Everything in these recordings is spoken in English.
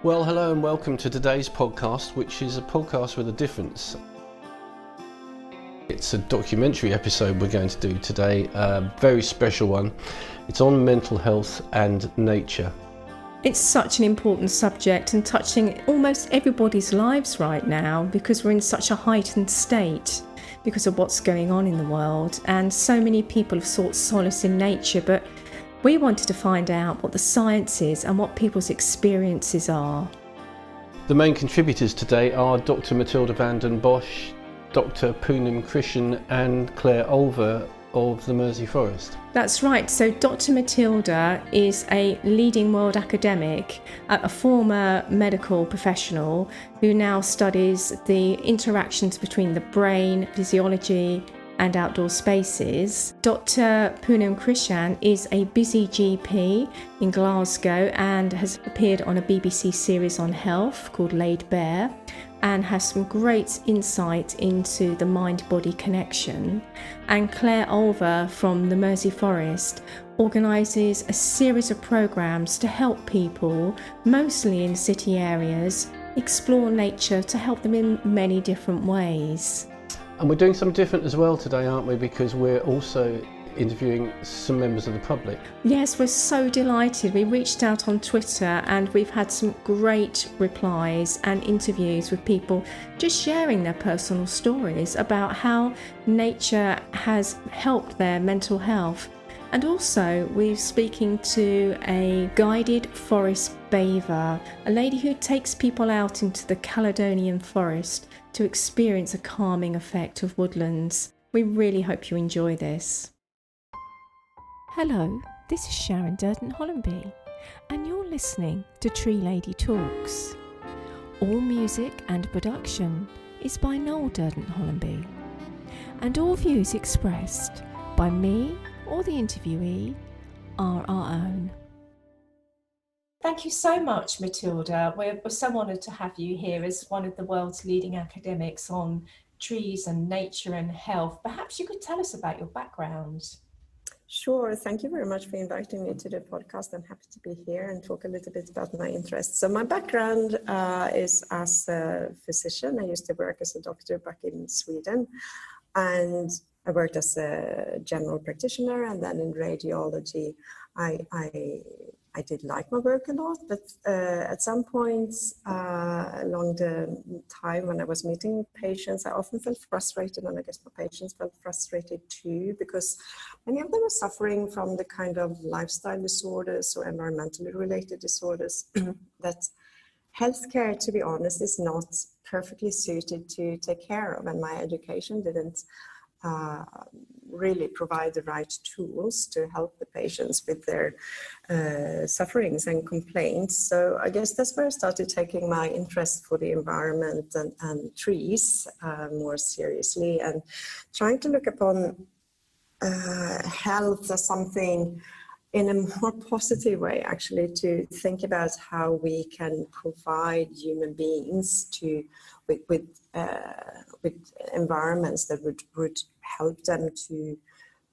Well, hello and welcome to today's podcast, which is a podcast with a difference. It's a documentary episode we're going to do today, a very special one. It's on mental health and nature. It's such an important subject and touching almost everybody's lives right now because we're in such a heightened state because of what's going on in the world, and so many people have sought solace in nature, but we wanted to find out what the science is and what people's experiences are. The main contributors today are Dr. Matilda van den Bosch, Dr. Poonam Krishan and Claire Olver of the Mersey Forest. That's right. So Dr. Matilda is a leading world academic, a former medical professional who now studies the interactions between the brain, physiology and outdoor spaces. Dr. Poonam Krishan is a busy GP in Glasgow and has appeared on a BBC series on health called Laid Bare and has some great insight into the mind-body connection. And Claire Olver from the Mersey Forest organises a series of programmes to help people, mostly in city areas, explore nature to help them in many different ways. And we're doing something different as well today, aren't we? Because we're also interviewing some members of the public. Yes, we're so delighted. We reached out on Twitter and we've had some great replies and interviews with people just sharing their personal stories about how nature has helped their mental health. And also we're speaking to a guided forest bather, a lady who takes people out into the Caledonian forest to experience a calming effect of woodlands. We really hope you enjoy this. Hello, this is Sharon Durden Hollenby, and you're listening to Tree Lady Talks. All music and production is by Noel Durden Hollenby, and all views expressed by me or the interviewee are our own. Thank you so much, Matilda. We're so honoured to have you here as one of the world's leading academics on trees and nature and health. Perhaps you could tell us about your background. Sure. Thank you very much for inviting me to the podcast. I'm happy to be here and talk a little bit about my interests. So my background is as a physician. I used to work as a doctor back in Sweden, and I worked as a general practitioner, and then in radiology. I did like my work a lot, but at some points along the time when I was meeting patients, I often felt frustrated, and I guess my patients felt frustrated too, because many of them were suffering from the kind of lifestyle disorders or environmentally related disorders that healthcare, to be honest, is not perfectly suited to take care of, and my education didn't really provide the right tools to help the patients with their sufferings and complaints. So I guess that's where I started taking my interest for the environment and trees more seriously, and trying to look upon health as something in a more positive way, actually, to think about how we can provide human beings to with environments that would help them to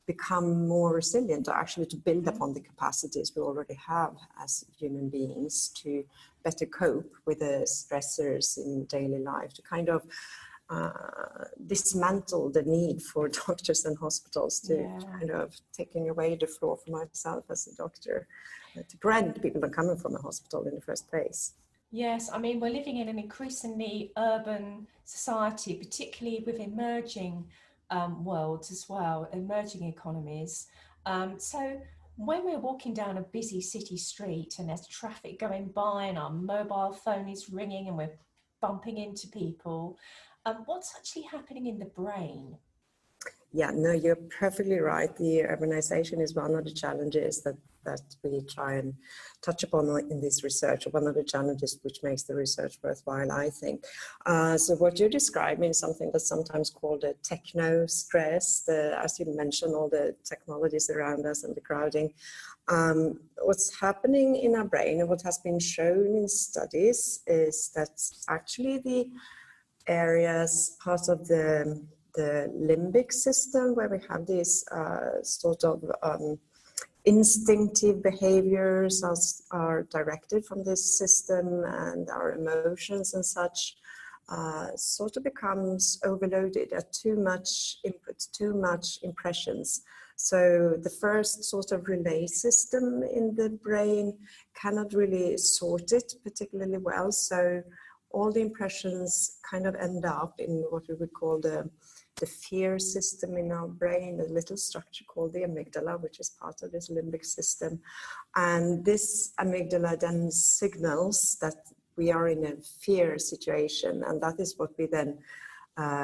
become more resilient, or actually to build upon the capacities we already have as human beings to better cope with the stressors in daily life, to kind of dismantle the need for doctors and hospitals to kind of taking away the floor for myself as a doctor, to prevent people from coming from a hospital in the first place. Yes, I mean, we're living in an increasingly urban society, particularly with emerging worlds as well, emerging economies. So when we're walking down a busy city street and there's traffic going by and our mobile phone is ringing and we're bumping into people, what's actually happening in the brain? Yeah, no, you're perfectly right. The urbanization is one of the challenges that we try and touch upon in this research, one of the challenges which makes the research worthwhile, I think. So what you're describing is something that's sometimes called a techno-stress, as you mentioned, all the technologies around us and the crowding. What's happening in our brain and what has been shown in studies is that actually the areas, part of the limbic system, where we have these sort of instinctive behaviors are directed from this system, and our emotions and such sort of becomes overloaded at too much input, too much impressions. So the first sort of relay system in the brain cannot really sort it particularly well. So all the impressions kind of end up in what we would call the fear system in our brain, a little structure called the amygdala, which is part of this limbic system. And this amygdala then signals that we are in a fear situation, and that is what we then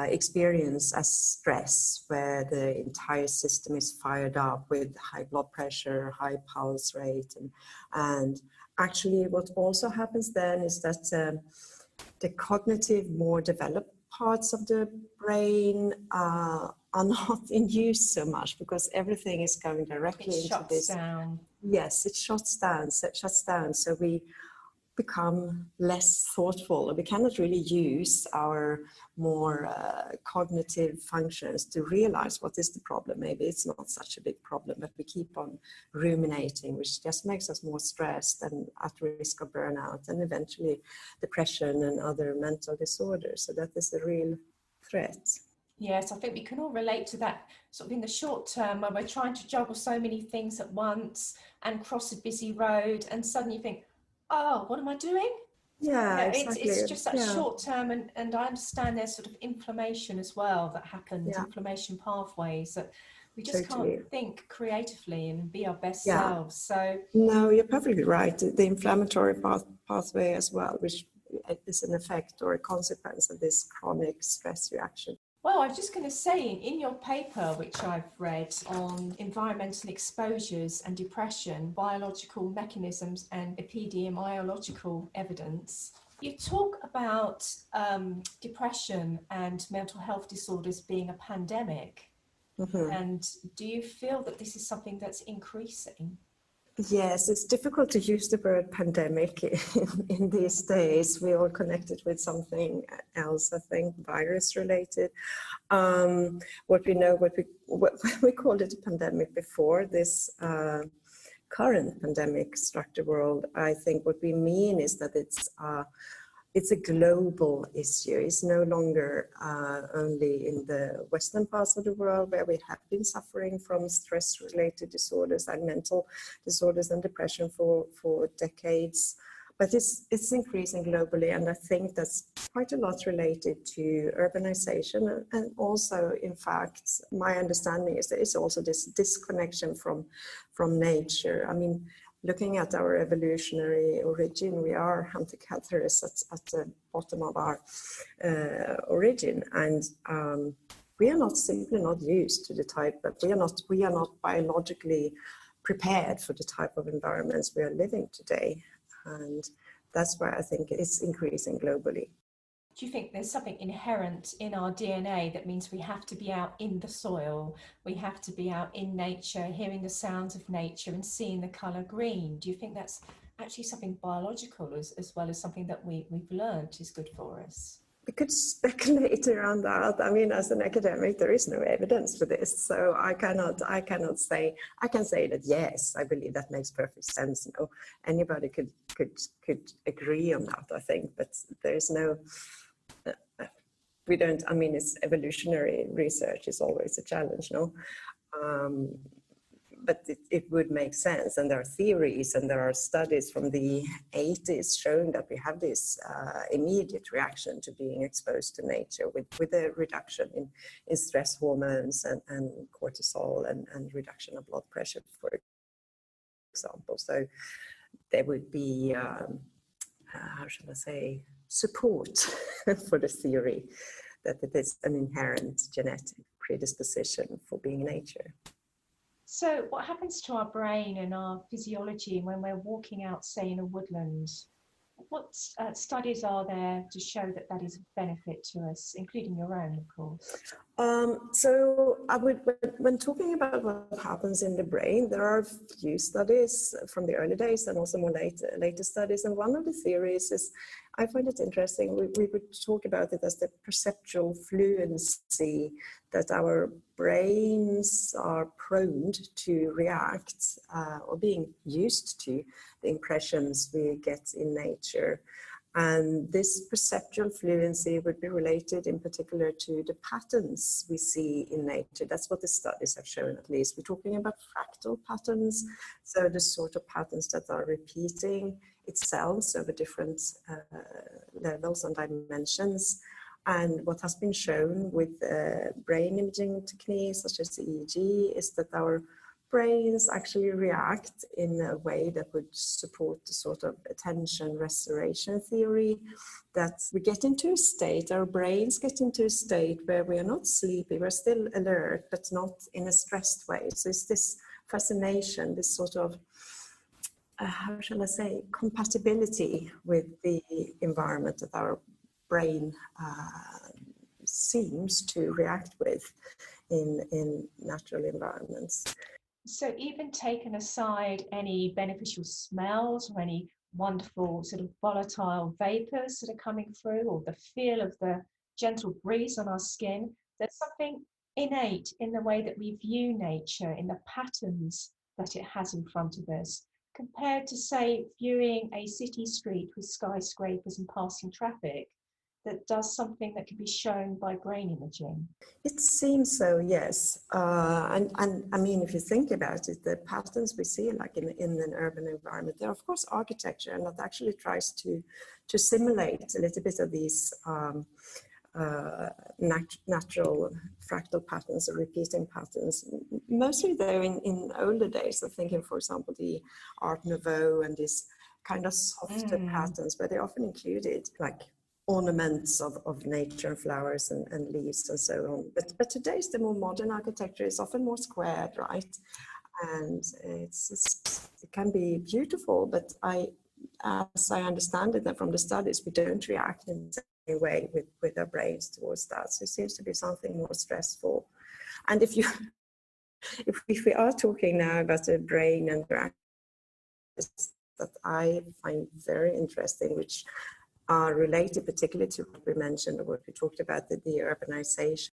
experience as stress, where the entire system is fired up with high blood pressure, high pulse rate, and actually what also happens then is that the cognitive, more developed parts of the brain are not in use so much, because everything is going directly into this. Down. Yes, it shuts down. So we become less thoughtful. We cannot really use our more cognitive functions to realize what is the problem. Maybe it's not such a big problem, but we keep on ruminating, which just makes us more stressed and at risk of burnout and eventually depression and other mental disorders. So that is a real threat. Yes, I think we can all relate to that sort of in the short term, where we're trying to juggle so many things at once and cross a busy road, and suddenly you think, oh, what am I doing? Yeah, exactly. It's just that short term, and I understand there's sort of inflammation as well that happens, inflammation pathways, that we just can't think creatively and be our best selves. So no, you're perfectly right. The inflammatory pathway as well, which is an effect or a consequence of this chronic stress reaction. Well, I was just going to say, in your paper, which I've read on environmental exposures and depression, biological mechanisms and epidemiological evidence, you talk about depression and mental health disorders being a pandemic. Mm-hmm. And do you feel that this is something that's increasing? Yes, it's difficult to use the word pandemic in these days. We all connect it with something else, I think, virus related. What we know, what we called it a pandemic before, this current pandemic struck the world. I think what we mean is that it's a global issue. It's no longer only in the Western parts of the world where we have been suffering from stress-related disorders and mental disorders and depression for decades, but it's increasing globally, and I think that's quite a lot related to urbanization, and also, in fact, my understanding is that it's also this disconnection from nature. I mean, looking at our evolutionary origin, we are hunter-gatherers at the bottom of our origin, and we are simply not used to the type of, we are not biologically prepared for the type of environments we are living today, and that's why I think it's increasing globally. Do you think there's something inherent in our DNA that means we have to be out in the soil, we have to be out in nature, hearing the sounds of nature and seeing the colour green? Do you think that's actually something biological as well as something that we've learned is good for us? We could speculate around that. I mean, as an academic, there is no evidence for this, so I cannot say. I can say that yes, I believe that makes perfect sense. You know, anybody could agree on that, I think, but there is no. We don't. I mean, it's evolutionary research is always a challenge, no. But it would make sense, and there are theories and there are studies from the 80s showing that we have this immediate reaction to being exposed to nature with a reduction in stress hormones and cortisol and reduction of blood pressure, for example. So there would be, how shall I say, support for the theory that it is an inherent genetic predisposition for being in nature. So what happens to our brain and our physiology when we're walking out, say, in a woodland? What studies are there to show that is of benefit to us, including your own, of course? When talking about what happens in the brain, there are a few studies from the early days and also more later studies. And one of the theories is, I find it interesting, we would talk about it as the perceptual fluency, that our brains are prone to react or being used to the impressions we get in nature. And this perceptual fluency would be related in particular to the patterns we see in nature. That's what the studies have shown, at least. We're talking about fractal patterns, so the sort of patterns that are repeating itself over different levels and dimensions. And what has been shown with brain imaging techniques such as the EEG is that our brains actually react in a way that would support the sort of attention restoration theory, that we get into a state, our brains get into a state where we are not sleepy, we're still alert, but not in a stressed way. So it's this fascination, this sort of, how shall I say, compatibility with the environment that our brain seems to react with in natural environments. So even taken aside any beneficial smells or any wonderful sort of volatile vapors that are coming through, or the feel of the gentle breeze on our skin, there's something innate in the way that we view nature, in the patterns that it has in front of us, compared to, say, viewing a city street with skyscrapers and passing traffic, that does something that can be shown by brain imaging. It seems so, yes. And I mean, if you think about it, the patterns we see like in an urban environment, they're of course architecture, and that actually tries to simulate a little bit of these natural fractal patterns or repeating patterns. Mostly though in older days, I'm thinking, for example, the Art Nouveau and these kind of softer patterns, where they often included like ornaments of nature and flowers and leaves and so on. But today's the more modern architecture is often more squared, right? And it can be beautiful, but as I understand it, and from the studies, we don't react in the same way with our brains towards that. So it seems to be something more stressful. And if we are talking now about the brain and that I find very interesting, which are related particularly to what we mentioned, or what we talked about, the urbanization.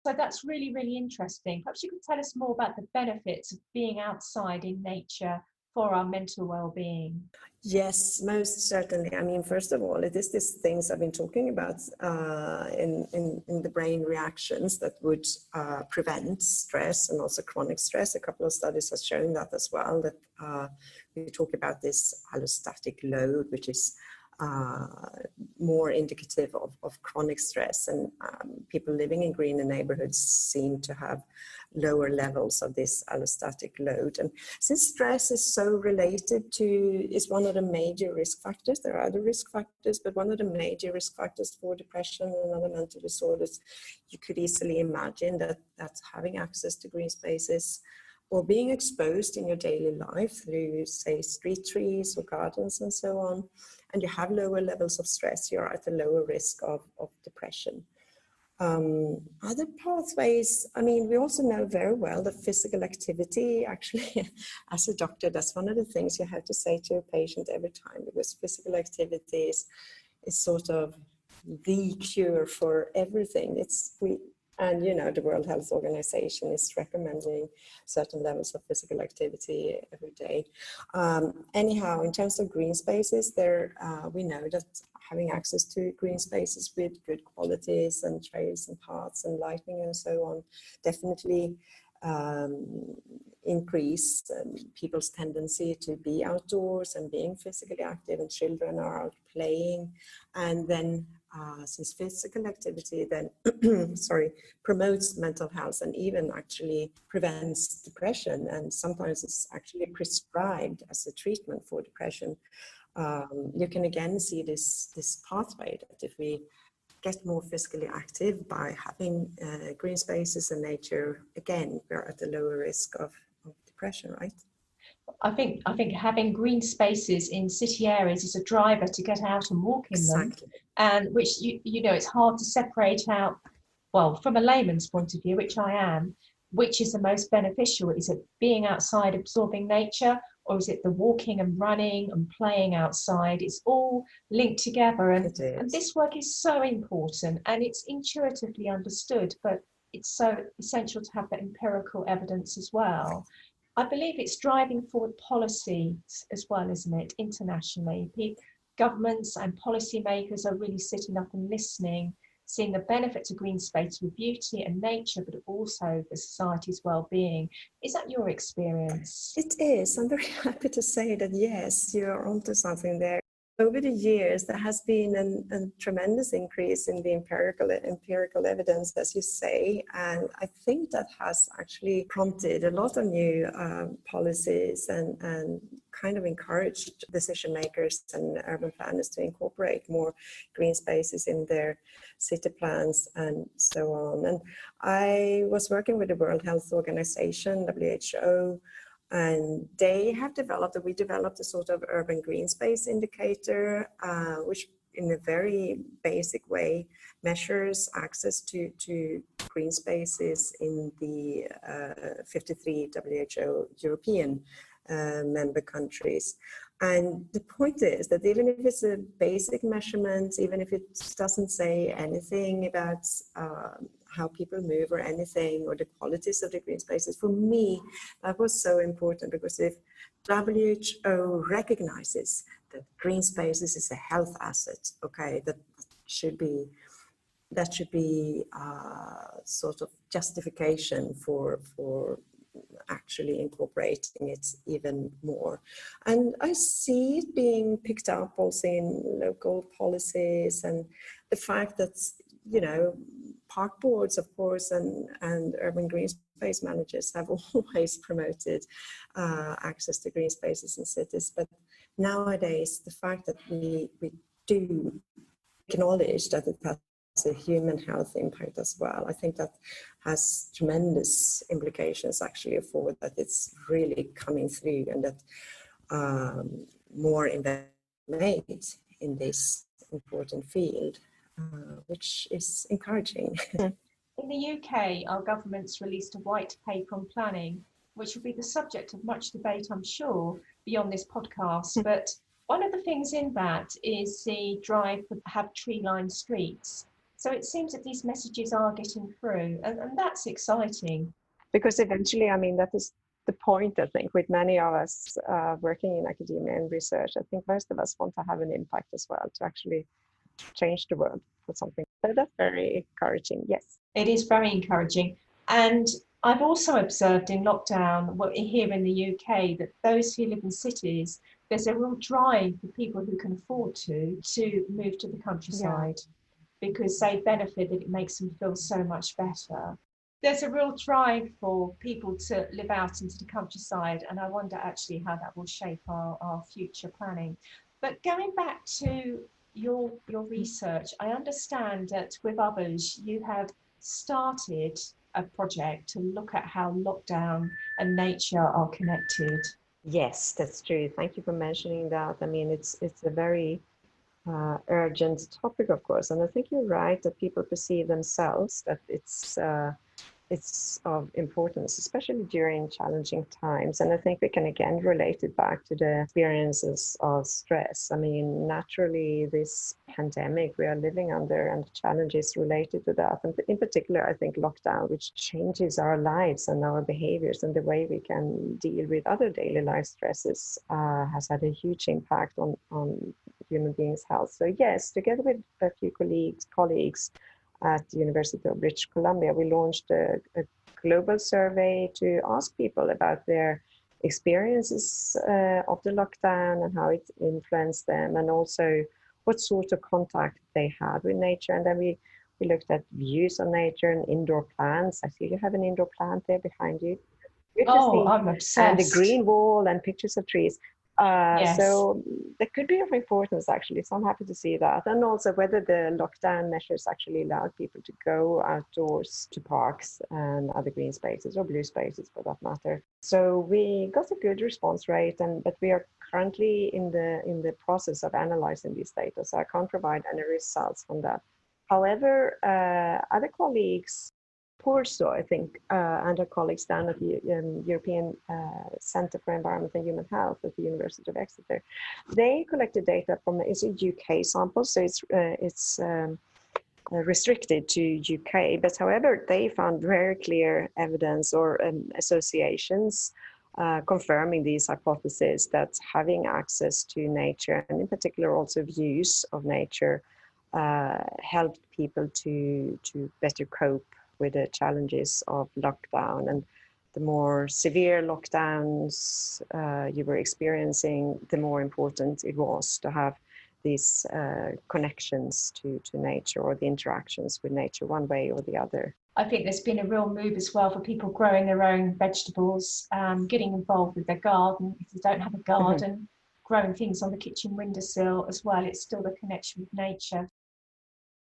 So that's really, really interesting. Perhaps you could tell us more about the benefits of being outside in nature for our mental well-being. Yes, most certainly. I mean, first of all, it is these things I've been talking about in the brain reactions that would prevent stress and also chronic stress. A couple of studies have shown that as well, that we talk about this allostatic load, which is more indicative of chronic stress, and people living in greener neighborhoods seem to have lower levels of this allostatic load. And since stress is so related to, is one of the major risk factors, there are other risk factors, but one of the major risk factors for depression and other mental disorders, you could easily imagine that having access to green spaces or being exposed in your daily life through, say, street trees or gardens and so on, and you have lower levels of stress, you're at a lower risk of depression. Other pathways, I mean, we also know very well that physical activity, actually, as a doctor, that's one of the things you have to say to a patient every time, because physical activity is sort of the cure for everything. And, you know, the World Health Organization is recommending certain levels of physical activity every day. Anyhow, in terms of green spaces, we know that having access to green spaces with good qualities and trails and paths and lighting and so on definitely increase people's tendency to be outdoors and being physically active, and children are out playing. And then since physical activity then promotes mental health and even actually prevents depression, and sometimes it's actually prescribed as a treatment for depression, you can again see this pathway that if we get more physically active by having green spaces and nature, again, we're at a lower risk of depression, right? I think having green spaces in city areas is a driver to get out and walk in them, and which you know, it's hard to separate out well, from a layman's point of view, which I am, which is the most beneficial? Is it being outside absorbing nature, or is it the walking and running and playing outside? It's all linked together. It And is. this work is so important and it's intuitively understood, but it's so essential to have that empirical evidence as well. I believe it's driving forward policies as well, isn't it, internationally? Governments and policymakers are really sitting up and listening, seeing the benefits of green space with beauty and nature, but also the society's well-being. Is that your experience? It is. I'm very happy to say that, yes, you're onto something there. Over the years, there has been a tremendous increase in the empirical evidence, as you say, and I think that has actually prompted a lot of new policies and kind of encouraged decision makers and urban planners to incorporate more green spaces in their city plans and so on. And I was working with the World Health Organization, WHO, and we developed a sort of urban green space indicator, which in a very basic way measures access to green spaces in the 53 WHO European member countries. And the point is that even if it's a basic measurement, even if it doesn't say anything about how people move or anything, or the qualities of the green spaces, for me, that was so important, because if WHO recognizes that green spaces is a health asset, okay, that should be sort of justification for actually incorporating it even more. And I see it being picked up also in local policies, and the fact that, you know, park boards, of course, and urban green space managers have always promoted access to green spaces in cities. But nowadays, the fact that we do acknowledge that it has a human health impact as well, I think that has tremendous implications actually for that it's really coming through, and that more investment made in this important field, which is encouraging. In the UK, our government's released a white paper on planning, which will be the subject of much debate, I'm sure, beyond this podcast. But one of the things in that is the drive to have tree-lined streets. So it seems that these messages are getting through, and that's exciting. Because eventually, I mean, that is the point, I think, with many of us working in academia and research. I think most of us want to have an impact as well, to actually change the world for something. So that's very encouraging, yes. It is very encouraging. And I've also observed in lockdown, well, here in the UK, that those who live in cities, there's a real drive for people who can afford to move to the countryside, because they benefit, that it makes them feel so much better. There's a real drive for people to live out into the countryside, and I wonder actually how that will shape our future planning. But going back to your research, I understand that with others you have started a project to look at how lockdown and nature are connected. Yes, that's true. Thank you for mentioning that. I mean, it's a very urgent topic, of course, and I think you're right that people perceive themselves that it's of importance, especially during challenging times. And I think we can again relate it back to the experiences of stress. I mean, naturally, this pandemic we are living under and the challenges related to that, and in particular, I think lockdown, which changes our lives and our behaviors and the way we can deal with other daily life stresses, has had a huge impact on human beings' health. So yes, together with a few colleagues at the University of British Columbia, we launched a global survey to ask people about their experiences of the lockdown and how it influenced them, and also what sort of contact they had with nature. And then we looked at views on nature and indoor plants. I see you have an indoor plant there behind you. Oh, I'm obsessed. And a green wall and pictures of trees. Yes. So that could be of importance, actually. So I'm happy to see that. And also whether the lockdown measures actually allowed people to go outdoors to parks and other green spaces, or blue spaces for that matter. So we got a good response rate, but we are currently in the process of analyzing these data. So I can't provide any results from that However, other colleagues, Porso, I think, and her colleagues down at the European Centre for Environment and Human Health at the University of Exeter, they collected data from it's a UK sample, so it's restricted to UK. But however, they found very clear evidence or associations confirming these hypotheses that having access to nature, and in particular also views of nature, helped people to better cope with the challenges of lockdown. And the more severe lockdowns you were experiencing, the more important it was to have these connections to nature, or the interactions with nature one way or the other. I think there's been a real move as well for people growing their own vegetables, getting involved with their garden. If you don't have a garden, growing things on the kitchen windowsill as well. It's still the connection with nature.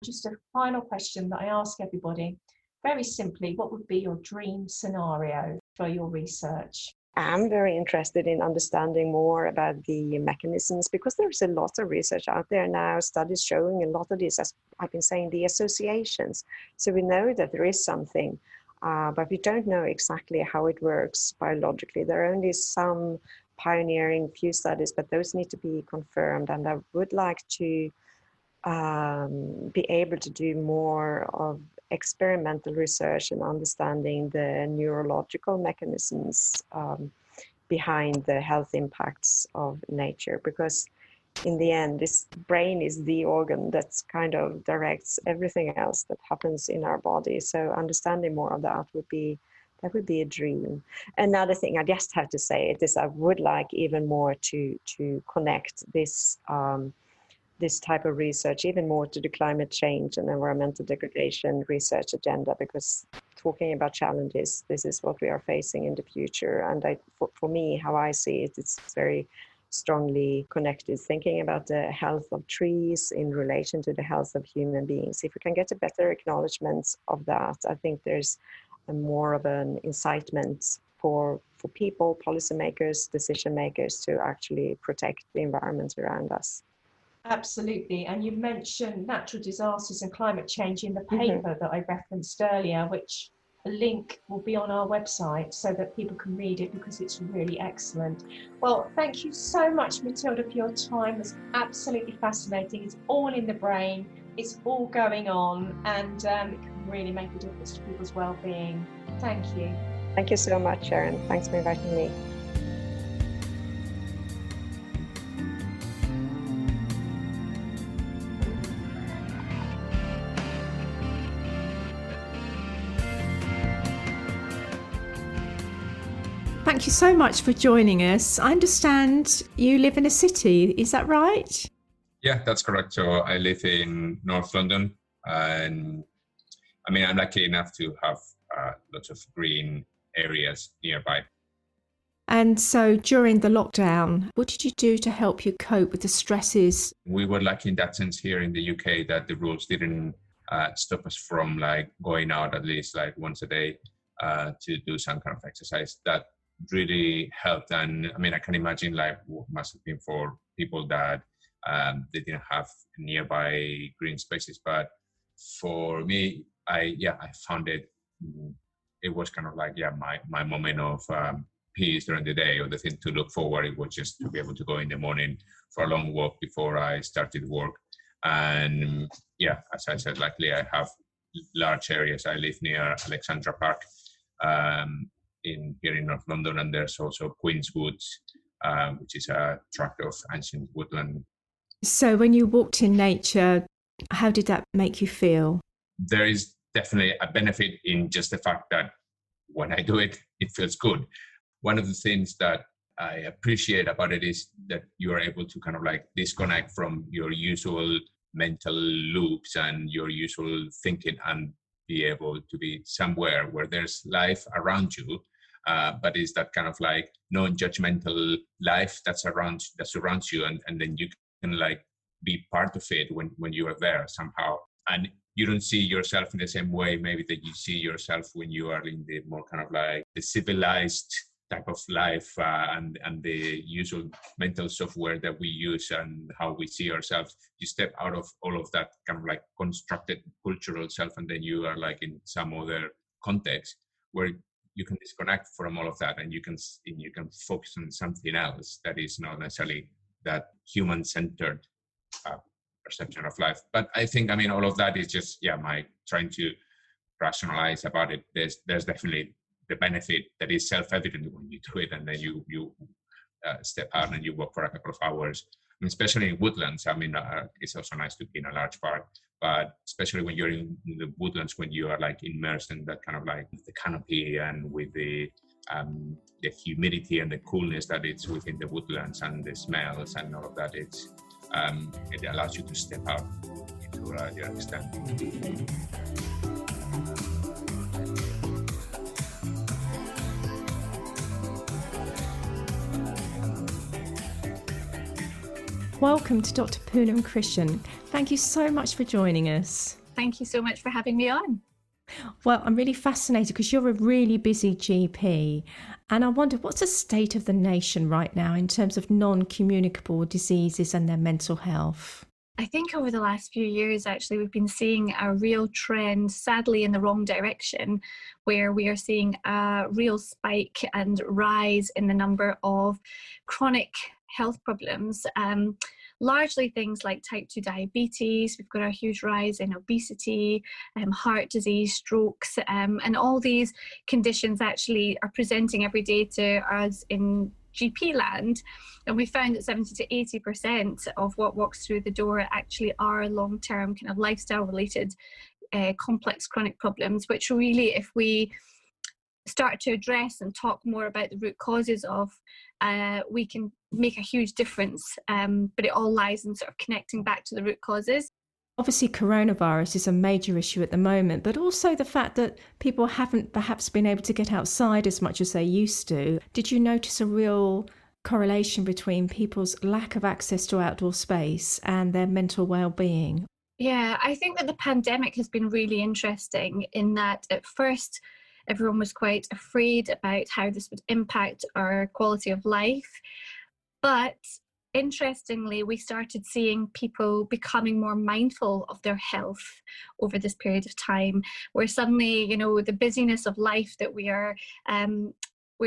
Just a final question that I ask everybody. Very simply, what would be your dream scenario for your research? I'm very interested in understanding more about the mechanisms, because there's a lot of research out there now, studies showing a lot of this, as I've been saying, the associations. So we know that there is something, but we don't know exactly how it works biologically. There are only some pioneering few studies, but those need to be confirmed. And I would like to be able to do more of experimental research and understanding the neurological mechanisms behind the health impacts of nature, because in the end, this brain is the organ that's kind of directs everything else that happens in our body. So understanding more of that would be a dream. Another thing I just have to say is I would like even more to connect this this type of research even more to the climate change and environmental degradation research agenda, because talking about challenges, this is what we are facing in the future. And for me, how I see it, it's very strongly connected, thinking about the health of trees in relation to the health of human beings. If we can get a better acknowledgement of that, I think there's more of an incitement for people, policymakers, decision makers to actually protect the environment around us. Absolutely. And you mentioned natural disasters and climate change in the paper that I referenced earlier, which a link will be on our website so that people can read it, because it's really excellent. Well, thank you so much, Matilda, for your time. It's absolutely fascinating. It's all in the brain. It's all going on, and it can really make a difference to people's well-being. Thank you. Thank you so much, Sharon. Thanks for inviting me. Thank you so much for joining us. I understand you live in a city, is that right? Yeah, that's correct. So I live in North London, and I mean, I'm lucky enough to have lots of green areas nearby. And so during the lockdown, what did you do to help you cope with the stresses? We were lucky in that sense here in the UK that the rules didn't stop us from like going out at least like once a day to do some kind of exercise. That really helped. And I mean, I can imagine like what must have been for people that they didn't have nearby green spaces. But for me, I found it was kind of like my moment of peace during the day, or the thing to look forward. It was just to be able to go in the morning for a long walk before I started work. And as I said, luckily I have large areas. I live near Alexandra Park here in North London, and there's also Queen's Woods, which is a tract of ancient woodland. So when you walked in nature, how did that make you feel? There is definitely a benefit in just the fact that when I do it, it feels good. One of the things that I appreciate about it is that you are able to kind of like disconnect from your usual mental loops and your usual thinking, and be able to be somewhere where there's life around you, but it's that kind of like non-judgmental life that surrounds you, and then you can like be part of it when you are there somehow. And you don't see yourself in the same way maybe that you see yourself when you are in the more kind of like the civilized type of life and the usual mental software that we use and how we see ourselves. You step out of all of that kind of like constructed cultural self, and then you are like in some other context where you can disconnect from all of that, and you can focus on something else that is not necessarily that human-centered perception of life. But I think, I mean, all of that is just my trying to rationalize about it. There's definitely the benefit that is self-evident when you do it, and then you step out and you walk for a couple of hours. I mean, especially in woodlands. I mean, it's also nice to be in a large park, but especially when you're in the woodlands, when you are like immersed in that kind of like the canopy and with the humidity and the coolness that it's within the woodlands and the smells and all of that, it allows you to step out into your extent. Welcome to Dr. Poonam Krishan. Thank you so much for joining us. Thank you so much for having me on. Well, I'm really fascinated because you're a really busy GP, and I wonder what's the state of the nation right now in terms of non-communicable diseases and their mental health? I think over the last few years, actually, we've been seeing a real trend, sadly, in the wrong direction, where we are seeing a real spike and rise in the number of chronic health problems. Largely things like type 2 diabetes. We've got a huge rise in obesity, heart disease, strokes, and all these conditions actually are presenting every day to us in GP land. And we found that 70 to 80% of what walks through the door actually are long-term kind of lifestyle related complex chronic problems, which really, if we start to address and talk more about the root causes of, we can make a huge difference. But it all lies in sort of connecting back to the root causes. Obviously, coronavirus is a major issue at the moment, but also the fact that people haven't perhaps been able to get outside as much as they used to. Did you notice a real correlation between people's lack of access to outdoor space and their mental well-being? Yeah, I think that the pandemic has been really interesting in that at first, everyone was quite afraid about how this would impact our quality of life. But interestingly, we started seeing people becoming more mindful of their health over this period of time, where suddenly, you know, the busyness of life that we're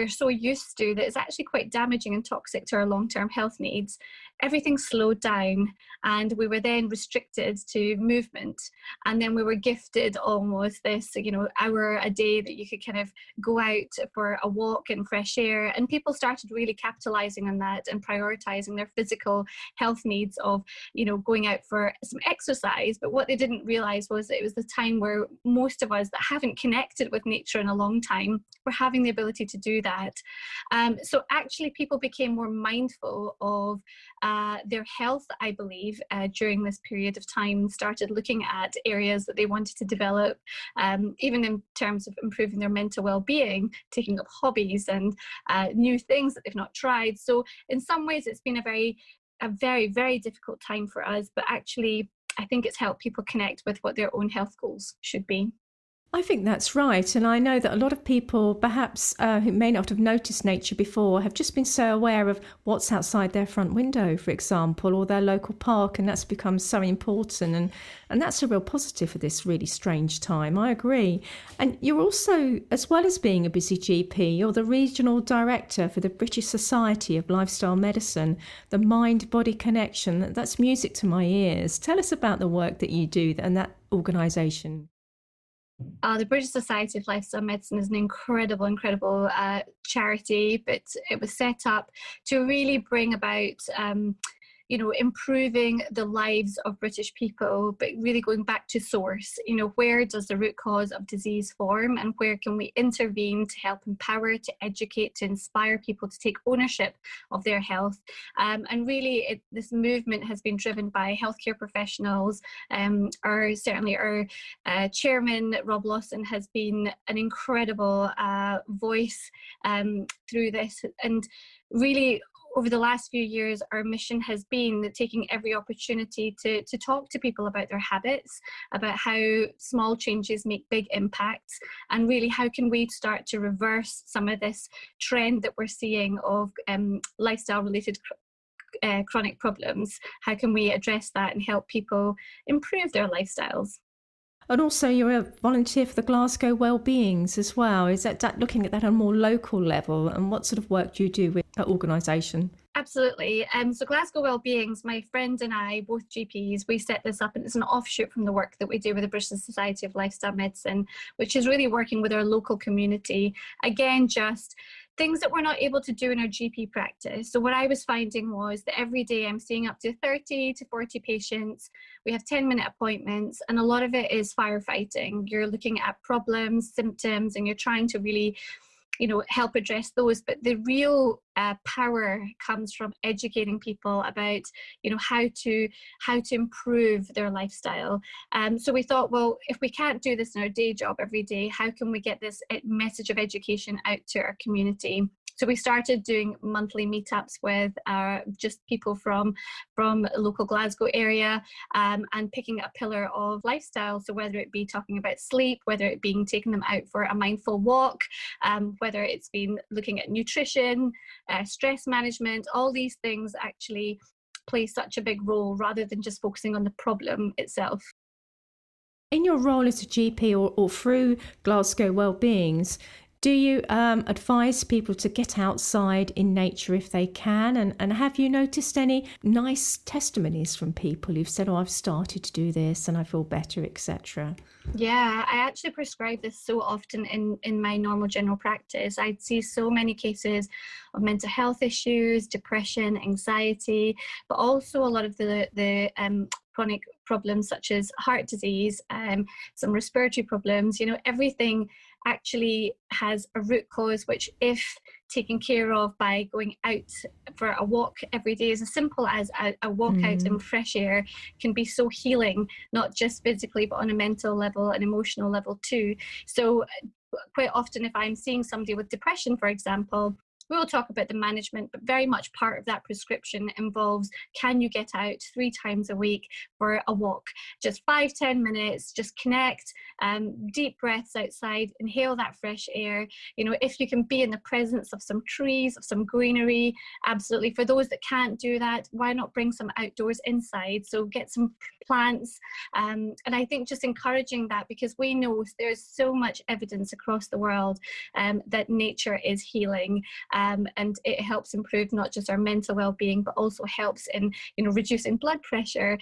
so used to, that is actually quite damaging and toxic to our long-term health needs. Everything slowed down, and we were then restricted to movement, and then we were gifted almost this, you know, hour a day that you could kind of go out for a walk in fresh air, and people started really capitalizing on that and prioritizing their physical health needs of, you know, going out for some exercise. But what they didn't realize was that it was the time where most of us that haven't connected with nature in a long time were having the ability to do that. So actually people became more mindful of their health, I believe, during this period of time, started looking at areas that they wanted to develop, even in terms of improving their mental well-being, taking up hobbies and new things that they've not tried. So in some ways it's been a very, very difficult time for us, but actually I think it's helped people connect with what their own health goals should be. I think that's right. And I know that a lot of people, perhaps who may not have noticed nature before, have just been so aware of what's outside their front window, for example, or their local park. And that's become so important. And that's a real positive for this really strange time. I agree. And you're also, as well as being a busy GP, you're the regional director for the British Society of Lifestyle Medicine, the mind-body connection. That's music to my ears. Tell us about the work that you do and that organisation. The British Society of Lifestyle Medicine is an incredible charity, but it was set up to really bring about improving the lives of British people, but really going back to source. You know, where does the root cause of disease form, and where can we intervene to help empower, to educate, to inspire people to take ownership of their health? And really, this movement has been driven by healthcare professionals. Our chairman, Rob Lawson, has been an incredible voice through this, and really over the last few years, our mission has been taking every opportunity to talk to people about their habits, about how small changes make big impacts, and really how can we start to reverse some of this trend that we're seeing of lifestyle-related chronic problems. How can we address that and help people improve their lifestyles? And also you're a volunteer for the Glasgow Wellbeings as well. Is that looking at that on a more local level, and what sort of work do you do with that organisation? Absolutely. So Glasgow Wellbeings, my friend and I, both GPs, we set this up, and it's an offshoot from the work that we do with the British Society of Lifestyle Medicine, which is really working with our local community. Again, just things that we're not able to do in our GP practice. So what I was finding was that every day I'm seeing up to 30 to 40 patients. We have 10-minute appointments, and a lot of it is firefighting. You're looking at problems, symptoms, and you're trying to really help address those. But the real power comes from educating people about, how to improve their lifestyle. So we thought, well, if we can't do this in our day job every day, how can we get this message of education out to our community? So we started doing monthly meetups with just people from the local Glasgow area, and picking a pillar of lifestyle. So whether it be talking about sleep, whether it being taking them out for a mindful walk, whether it's been looking at nutrition, stress management, all these things actually play such a big role rather than just focusing on the problem itself. In your role as a GP or through Glasgow Wellbeings, do you advise people to get outside in nature if they can? And have you noticed any nice testimonies from people who've said, I've started to do this and I feel better, etc.? Yeah, I actually prescribe this so often in my normal general practice. I see so many cases of mental health issues, depression, anxiety, but also a lot of the chronic problems such as heart disease, some respiratory problems. Everything actually has a root cause, which if taken care of by going out for a walk every day, as simple as a walk out in fresh air, can be so healing, not just physically, but on a mental level and emotional level too. So quite often if I'm seeing somebody with depression, for example, we will talk about the management, but very much part of that prescription involves, can you get out 3 times a week for a walk? Just 5-10 minutes, just connect, deep breaths outside, inhale that fresh air. If you can be in the presence of some trees, of some greenery, absolutely. For those that can't do that, why not bring some outdoors inside? So get some plants. And I think just encouraging that, because we know there's so much evidence across the world that nature is healing. And it helps improve not just our mental well-being, but also helps in reducing blood pressure,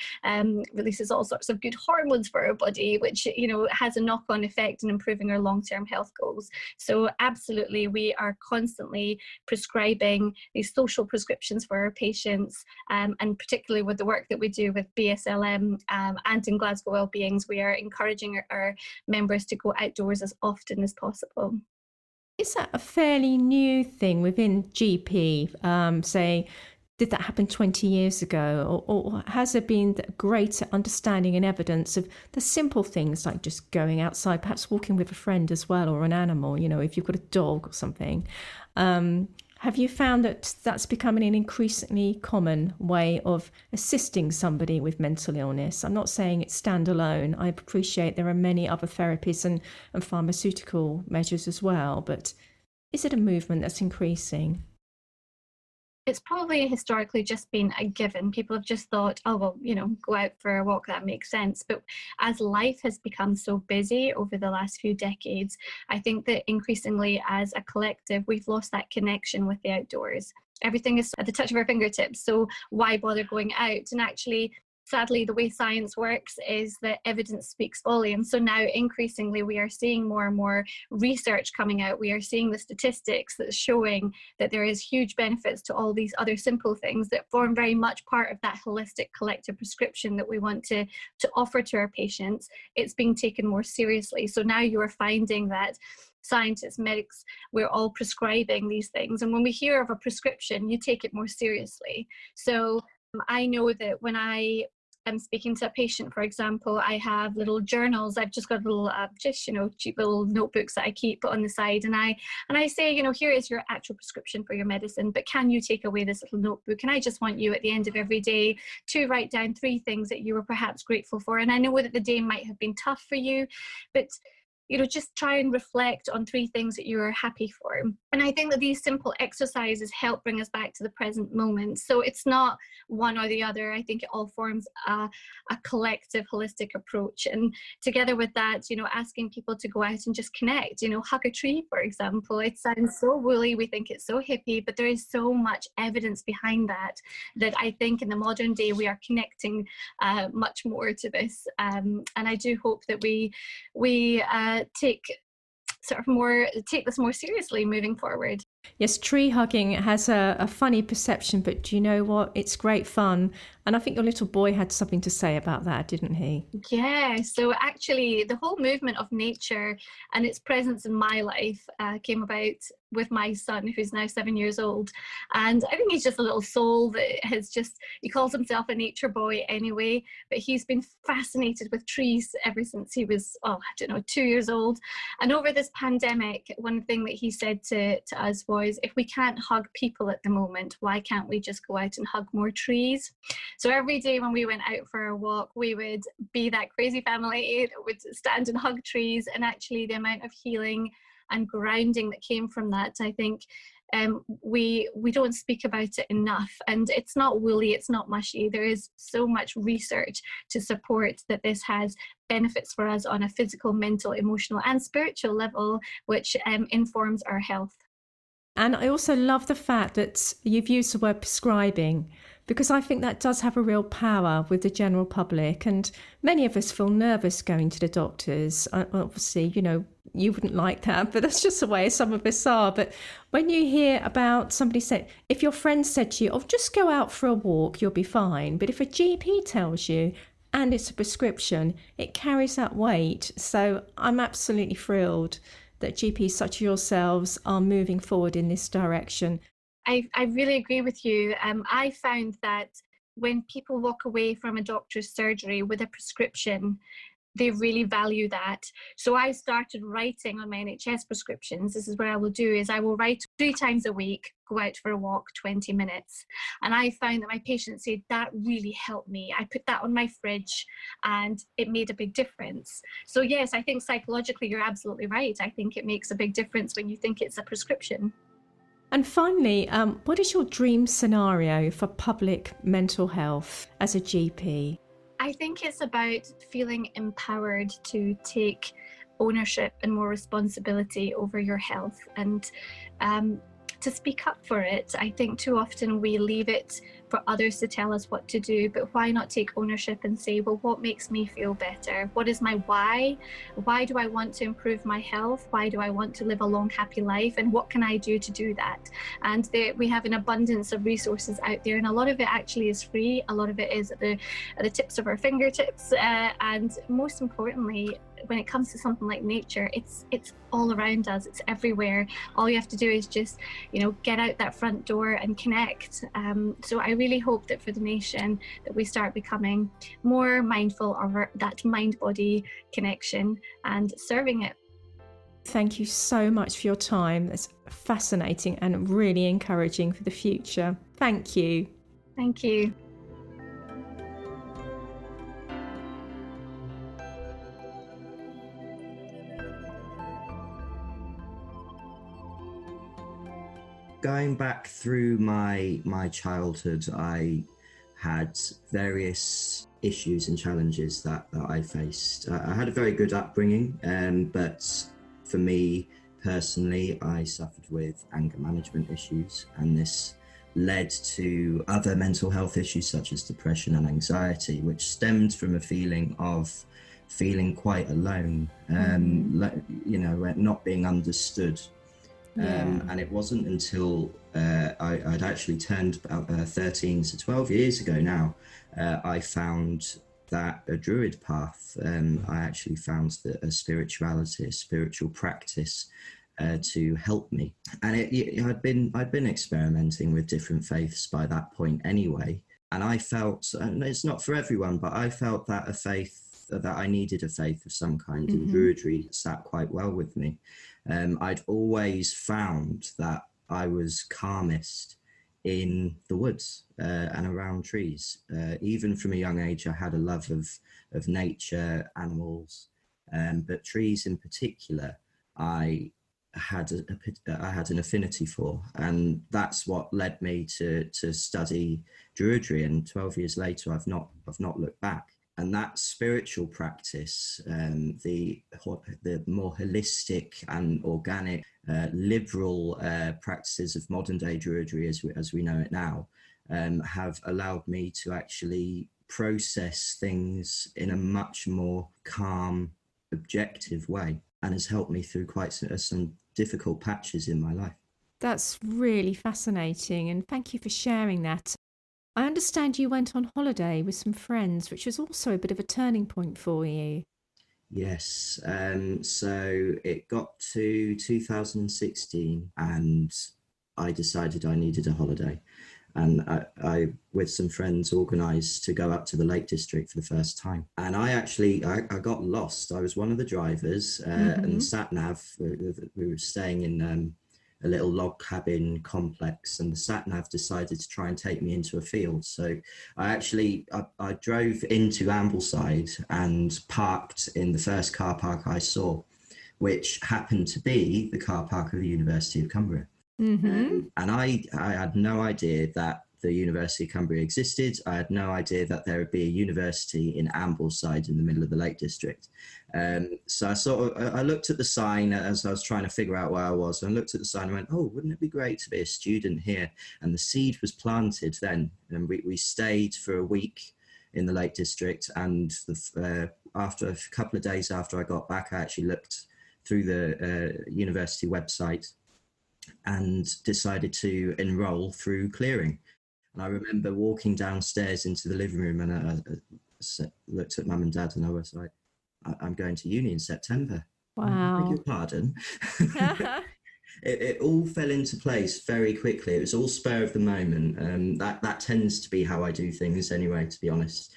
releases all sorts of good hormones for our body, which has a knock-on effect in improving our long-term health goals. So absolutely, we are constantly prescribing these social prescriptions for our patients, and particularly with the work that we do with BSLM and in Glasgow Wellbeings, we are encouraging our members to go outdoors as often as possible. Is that a fairly new thing within GP? Say, did that happen 20 years ago? Or has there been greater understanding and evidence of the simple things like just going outside, perhaps walking with a friend as well, or an animal, if you've got a dog or something? Have you found that that's becoming an increasingly common way of assisting somebody with mental illness? I'm not saying it's standalone. I appreciate there are many other therapies and pharmaceutical measures as well, but is it a movement that's increasing? It's probably historically just been a given. People have just thought, oh, well, go out for a walk, that makes sense. But as life has become so busy over the last few decades, I think that increasingly as a collective, we've lost that connection with the outdoors. Everything is at the touch of our fingertips. So why bother going out? And actually, sadly, the way science works is that evidence speaks volumes. So now increasingly we are seeing more and more research coming out. We are seeing the statistics that's showing that there is huge benefits to all these other simple things that form very much part of that holistic collective prescription that we want to offer to our patients. It's being taken more seriously. So now you are finding that scientists, medics, we're all prescribing these things. And when we hear of a prescription, you take it more seriously. So I know that when I I'm speaking to a patient, for example, I have little journals. I've just got little, cheap little notebooks that I keep on the side. And I say, here is your actual prescription for your medicine, but can you take away this little notebook? And I just want you at the end of every day to write down 3 things that you were perhaps grateful for. And I know that the day might have been tough for you, but just try and reflect on 3 things that you are happy for. And I think that these simple exercises help bring us back to the present moment. So it's not one or the other. I think it all forms a collective, holistic approach. And together with that, asking people to go out and just connect, hug a tree, for example. It sounds so woolly. We think it's so hippie, but there is so much evidence behind that I think in the modern day, we are connecting much more to this. And I do hope that we take this more seriously moving forward. Yes, tree hugging has a funny perception, but do you know what? It's great fun. And I think your little boy had something to say about that, didn't he? Yeah, so actually the whole movement of nature and its presence in my life came about with my son, who's now 7 years old. And I think he's just a little soul that he calls himself a nature boy anyway, but he's been fascinated with trees ever since he was, 2 years old. And over this pandemic, one thing that he said to us was, if we can't hug people at the moment, why can't we just go out and hug more trees? So every day when we went out for a walk, we would be that crazy family that would stand and hug trees. And actually the amount of healing and grounding that came from that, I think we don't speak about it enough. And it's not woolly, it's not mushy. There is so much research to support that this has benefits for us on a physical, mental, emotional and spiritual level, which informs our health. And I also love the fact that you've used the word prescribing, because I think that does have a real power with the general public. And many of us feel nervous going to the doctors. Obviously, you wouldn't like that, but that's just the way some of us are. But when you hear about somebody saying, if your friend said to you, just go out for a walk, you'll be fine. But if a GP tells you, and it's a prescription, it carries that weight. So I'm absolutely thrilled that GPs such as yourselves are moving forward in this direction. I really agree with you. I found that when people walk away from a doctor's surgery with a prescription, they really value that. So I started writing on my NHS prescriptions. This is what I will do, is I will write 3 times a week, go out for a walk, 20 minutes. And I found that my patients said that really helped me. I put that on my fridge and it made a big difference. So yes, I think psychologically you're absolutely right. I think it makes a big difference when you think it's a prescription. And finally, what is your dream scenario for public mental health as a GP? I think it's about feeling empowered to take ownership and more responsibility over your health and to speak up for it. I think too often we leave it for others to tell us what to do, but why not take ownership and say, well, what makes me feel better? What is my why? Why do I want to improve my health? Why do I want to live a long, happy life? And what can I do to do that? And we have an abundance of resources out there, and a lot of it actually is free. A lot of it is at the tips of our fingertips. And most importantly, when it comes to something like nature, it's all around us, it's everywhere. All you have to do is just, get out that front door and connect. So I really hope that for the nation that we start becoming more mindful of that mind-body connection and serving it. Thank you so much for your time. It's fascinating and really encouraging for the future. Thank you. Thank you. Going back through my childhood, I had various issues and challenges that I faced. I had a very good upbringing, but for me personally, I suffered with anger management issues, and this led to other mental health issues such as depression and anxiety, which stemmed from a feeling of feeling quite alone, not being understood. And it wasn't until I'd actually turned about 13 to 12 years ago now, I found that a druid path, I actually found that a spiritual practice to help me. And I'd been experimenting with different faiths by that point anyway. And I felt, and it's not for everyone, but I felt that I needed a faith of some kind, and Druidry sat quite well with me. I'd always found that I was calmest in the woods and around trees. Even from a young age, I had a love of nature, animals, but trees in particular, I had an affinity for, and that's what led me to study Druidry. And 12 years later, I've not looked back. And that spiritual practice, the more holistic and organic, liberal practices of modern day Druidry as we know it now, have allowed me to actually process things in a much more calm, objective way, and has helped me through quite some difficult patches in my life. That's really fascinating, and thank you for sharing that. I understand you went on holiday with some friends, which was also a bit of a turning point for you. Yes, so it got to 2016 and I decided I needed a holiday. And I with some friends, organised to go up to the Lake District for the first time. And I got lost. I was one of the drivers, and the sat-nav, we were staying in a little log cabin complex, and the sat-nav decided to try and take me into a field. So I drove into Ambleside and parked in the first car park I saw, which happened to be the car park of the University of Cumbria. And I had no idea that the University of Cumbria existed. I had no idea that there would be a university in Ambleside in the middle of the Lake District. So I looked at the sign as I was trying to figure out where I was, and I looked at the sign and went, oh, wouldn't it be great to be a student here? And the seed was planted then, and we stayed for a week in the Lake District. And after a couple of days after I got back, I actually looked through the university website and decided to enroll through clearing. And I remember walking downstairs into the living room, and I looked at mum and dad, and I was like, I'm going to uni in September. Wow. I beg your pardon. It all fell into place very quickly. It was all spur of the moment. That tends to be how I do things anyway, to be honest.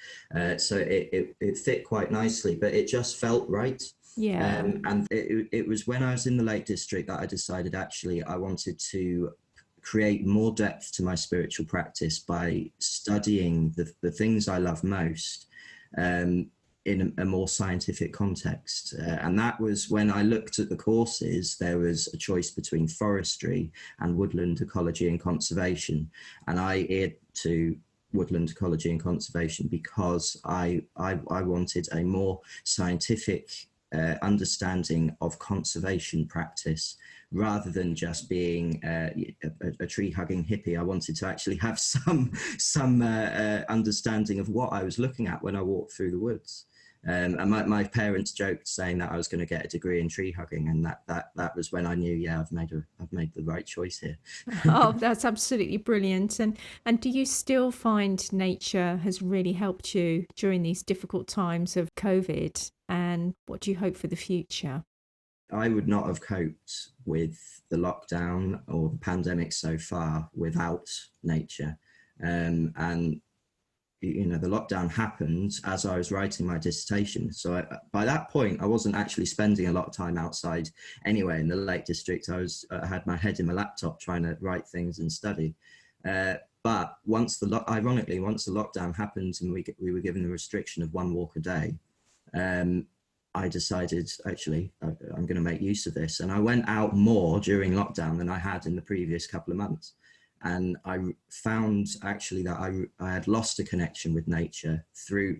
So it fit quite nicely, but it just felt right. Yeah. And it was when I was in the Lake District that I decided actually I wanted to create more depth to my spiritual practice by studying the things I love most in a more scientific context. And that was when I looked at the courses. There was a choice between forestry and woodland ecology and conservation. And I adhered to woodland ecology and conservation because I wanted a more scientific understanding of conservation practice, rather than just being a tree-hugging hippie. I wanted to actually have some understanding of what I was looking at when I walked through the woods. And my parents joked saying that I was going to get a degree in tree hugging, and that was when I knew, yeah, I've made the right choice here. Oh, that's absolutely brilliant. And do you still find nature has really helped you during these difficult times of COVID? And what do you hope for the future? I would not have coped with the lockdown or the pandemic so far without nature. And you know, the lockdown happened as I was writing my dissertation. So by that point, I wasn't actually spending a lot of time outside anyway in the Lake District. I had my head in my laptop trying to write things and study. But ironically, once the lockdown happened and we were given the restriction of 1 walk a day, I decided, actually, I'm going to make use of this. And I went out more during lockdown than I had in the previous couple of months. And I found actually that I had lost a connection with nature through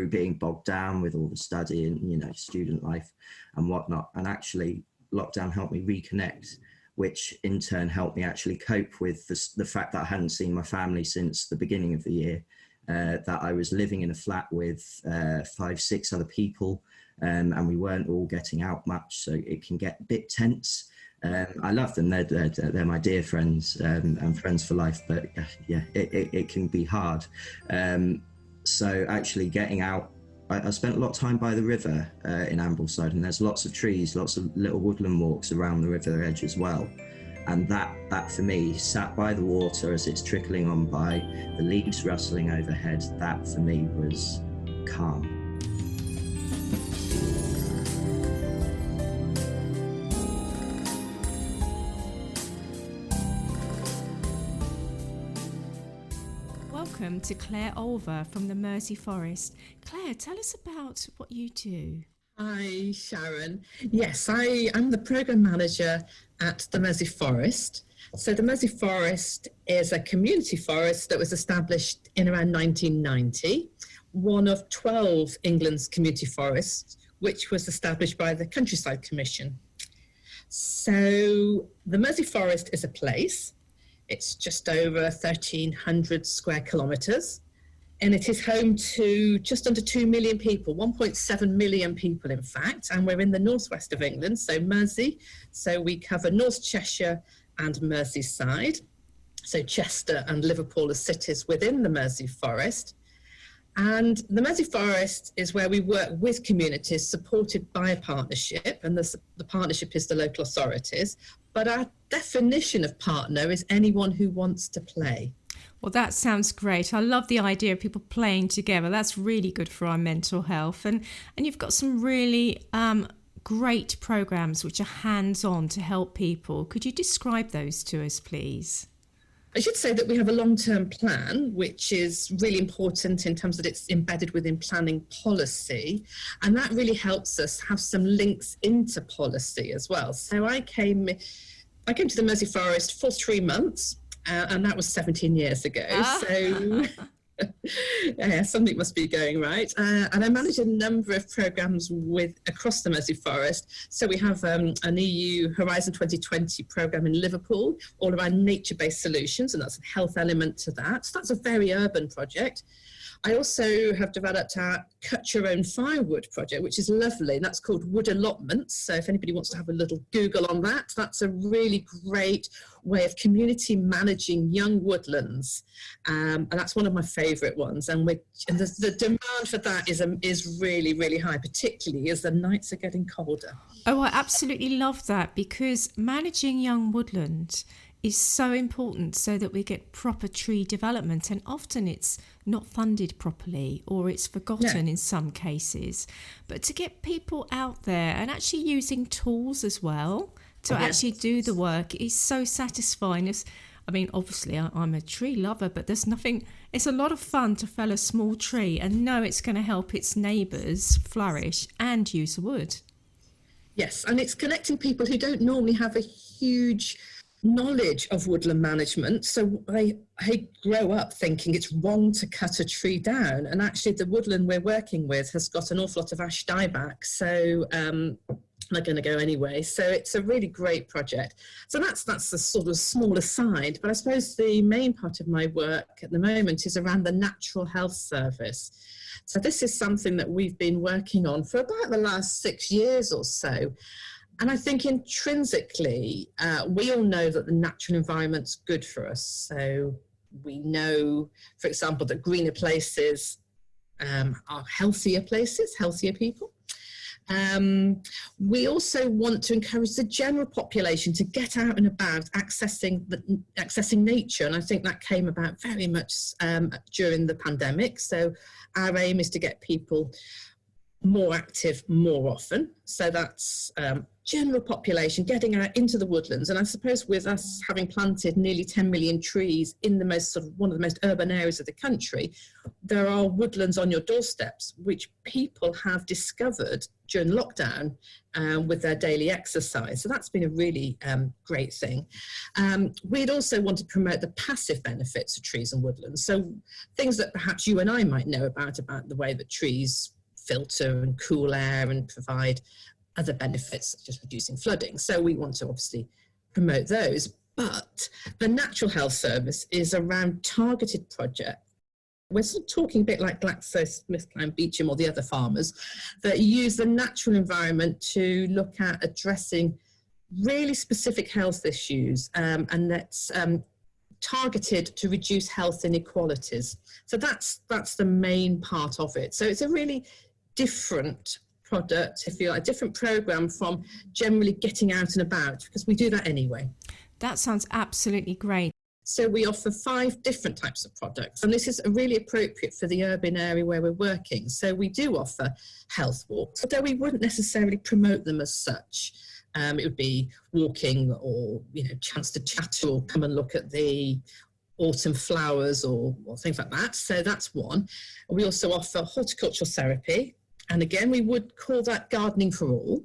being bogged down with all the study and, you know, student life and whatnot. And actually, lockdown helped me reconnect, which in turn helped me actually cope with the fact that I hadn't seen my family since the beginning of the year, that I was living in a flat with 5-6 other people, and we weren't all getting out much, so it can get a bit tense. I love them; they're my dear friends and friends for life. But yeah, it can be hard. So actually, getting out, I spent a lot of time by the river in Ambleside, and there's lots of trees, lots of little woodland walks around the river edge as well. And that for me, sat by the water as it's trickling on by, the leaves rustling overhead, that for me was calm. Welcome to Claire Olver from the Mersey Forest. Claire, tell us about what you do. Hi, Sharon. Yes, I'm the Programme Manager at the Mersey Forest. So the Mersey Forest is a community forest that was established in around 1990, one of 12 England's community forests, which was established by the Countryside Commission. So the Mersey Forest is a place. It's just over 1,300 square kilometres. And it is home to just under 2 million people, 1.7 million people, in fact. And we're in the northwest of England, so Mersey. So we cover North Cheshire and Merseyside. So Chester and Liverpool are cities within the Mersey Forest. And the Mersey Forest is where we work with communities supported by a partnership. And the partnership is the local authorities. But our definition of partner is anyone who wants to play. Well, that sounds great. I love the idea of people playing together. That's really good for our mental health. And you've got some really great programs which are hands-on to help people. Could you describe those to us, please? I should say that we have a long-term plan, which is really important in terms that it's embedded within planning policy. And that really helps us have some links into policy as well. So I came to the Mersey Forest for 3 months. And that was 17 years ago. So yeah, something must be going right. And I manage a number of programmes across the Mersey Forest. So we have an EU Horizon 2020 programme in Liverpool, all around nature-based solutions, and that's a health element to that. So that's a very urban project. I also have developed our Cut Your Own Firewood project, which is lovely. And that's called Wood Allotments. So if anybody wants to have a little Google on that, that's a really great way of community managing young woodlands. And that's one of my favourite ones. And the demand for that is really, really high, particularly as the nights are getting colder. Oh, I absolutely love that, because managing young woodland is so important so that we get proper tree development, and often it's not funded properly or it's forgotten in some cases. But to get people out there and actually using tools as well to actually do the work is so satisfying. I mean, obviously I'm a tree lover, but it's a lot of fun to fell a small tree and know it's going to help its neighbours flourish and use wood. Yes, and it's connecting people who don't normally have a huge knowledge of woodland management. So I grow up thinking it's wrong to cut a tree down, and actually the woodland we're working with has got an awful lot of ash dieback, so they're going to go anyway. So it's a really great project. So that's the sort of smaller side, but I suppose the main part of my work at the moment is around the Natural Health Service. So this is something that we've been working on for about the last 6 years or so. And I think intrinsically, we all know that the natural environment's good for us. So we know, for example, that greener places are healthier places, healthier people. We also want to encourage the general population to get out and about, accessing nature. And I think that came about very much during the pandemic. So our aim is to get people more active more often. So that's general population getting out into the woodlands. And I suppose with us having planted nearly 10 million trees in one of the most urban areas of the country, there are woodlands on your doorsteps, which people have discovered during lockdown with their daily exercise. So that's been a really great thing. We'd also want to promote the passive benefits of trees and woodlands. So things that perhaps you and I might know about the way that trees filter and cool air and provide other benefits, such as reducing flooding. So we want to obviously promote those. But the Natural Health Service is around targeted projects. We're sort of talking a bit like GlaxoSmithKline Beecham or the other farmers that use the natural environment to look at addressing really specific health issues, and that's targeted to reduce health inequalities. So that's the main part of it. So it's a really different product, if you like, a different program from generally getting out and about, because we do that anyway. That sounds absolutely great. So we offer 5 different types of products, and this is really appropriate for the urban area where we're working. So we do offer health walks, although we wouldn't necessarily promote them as such. It would be walking or, chance to chat or come and look at the autumn flowers or things like that. So that's one. We also offer horticultural therapy. And again, we would call that gardening for all.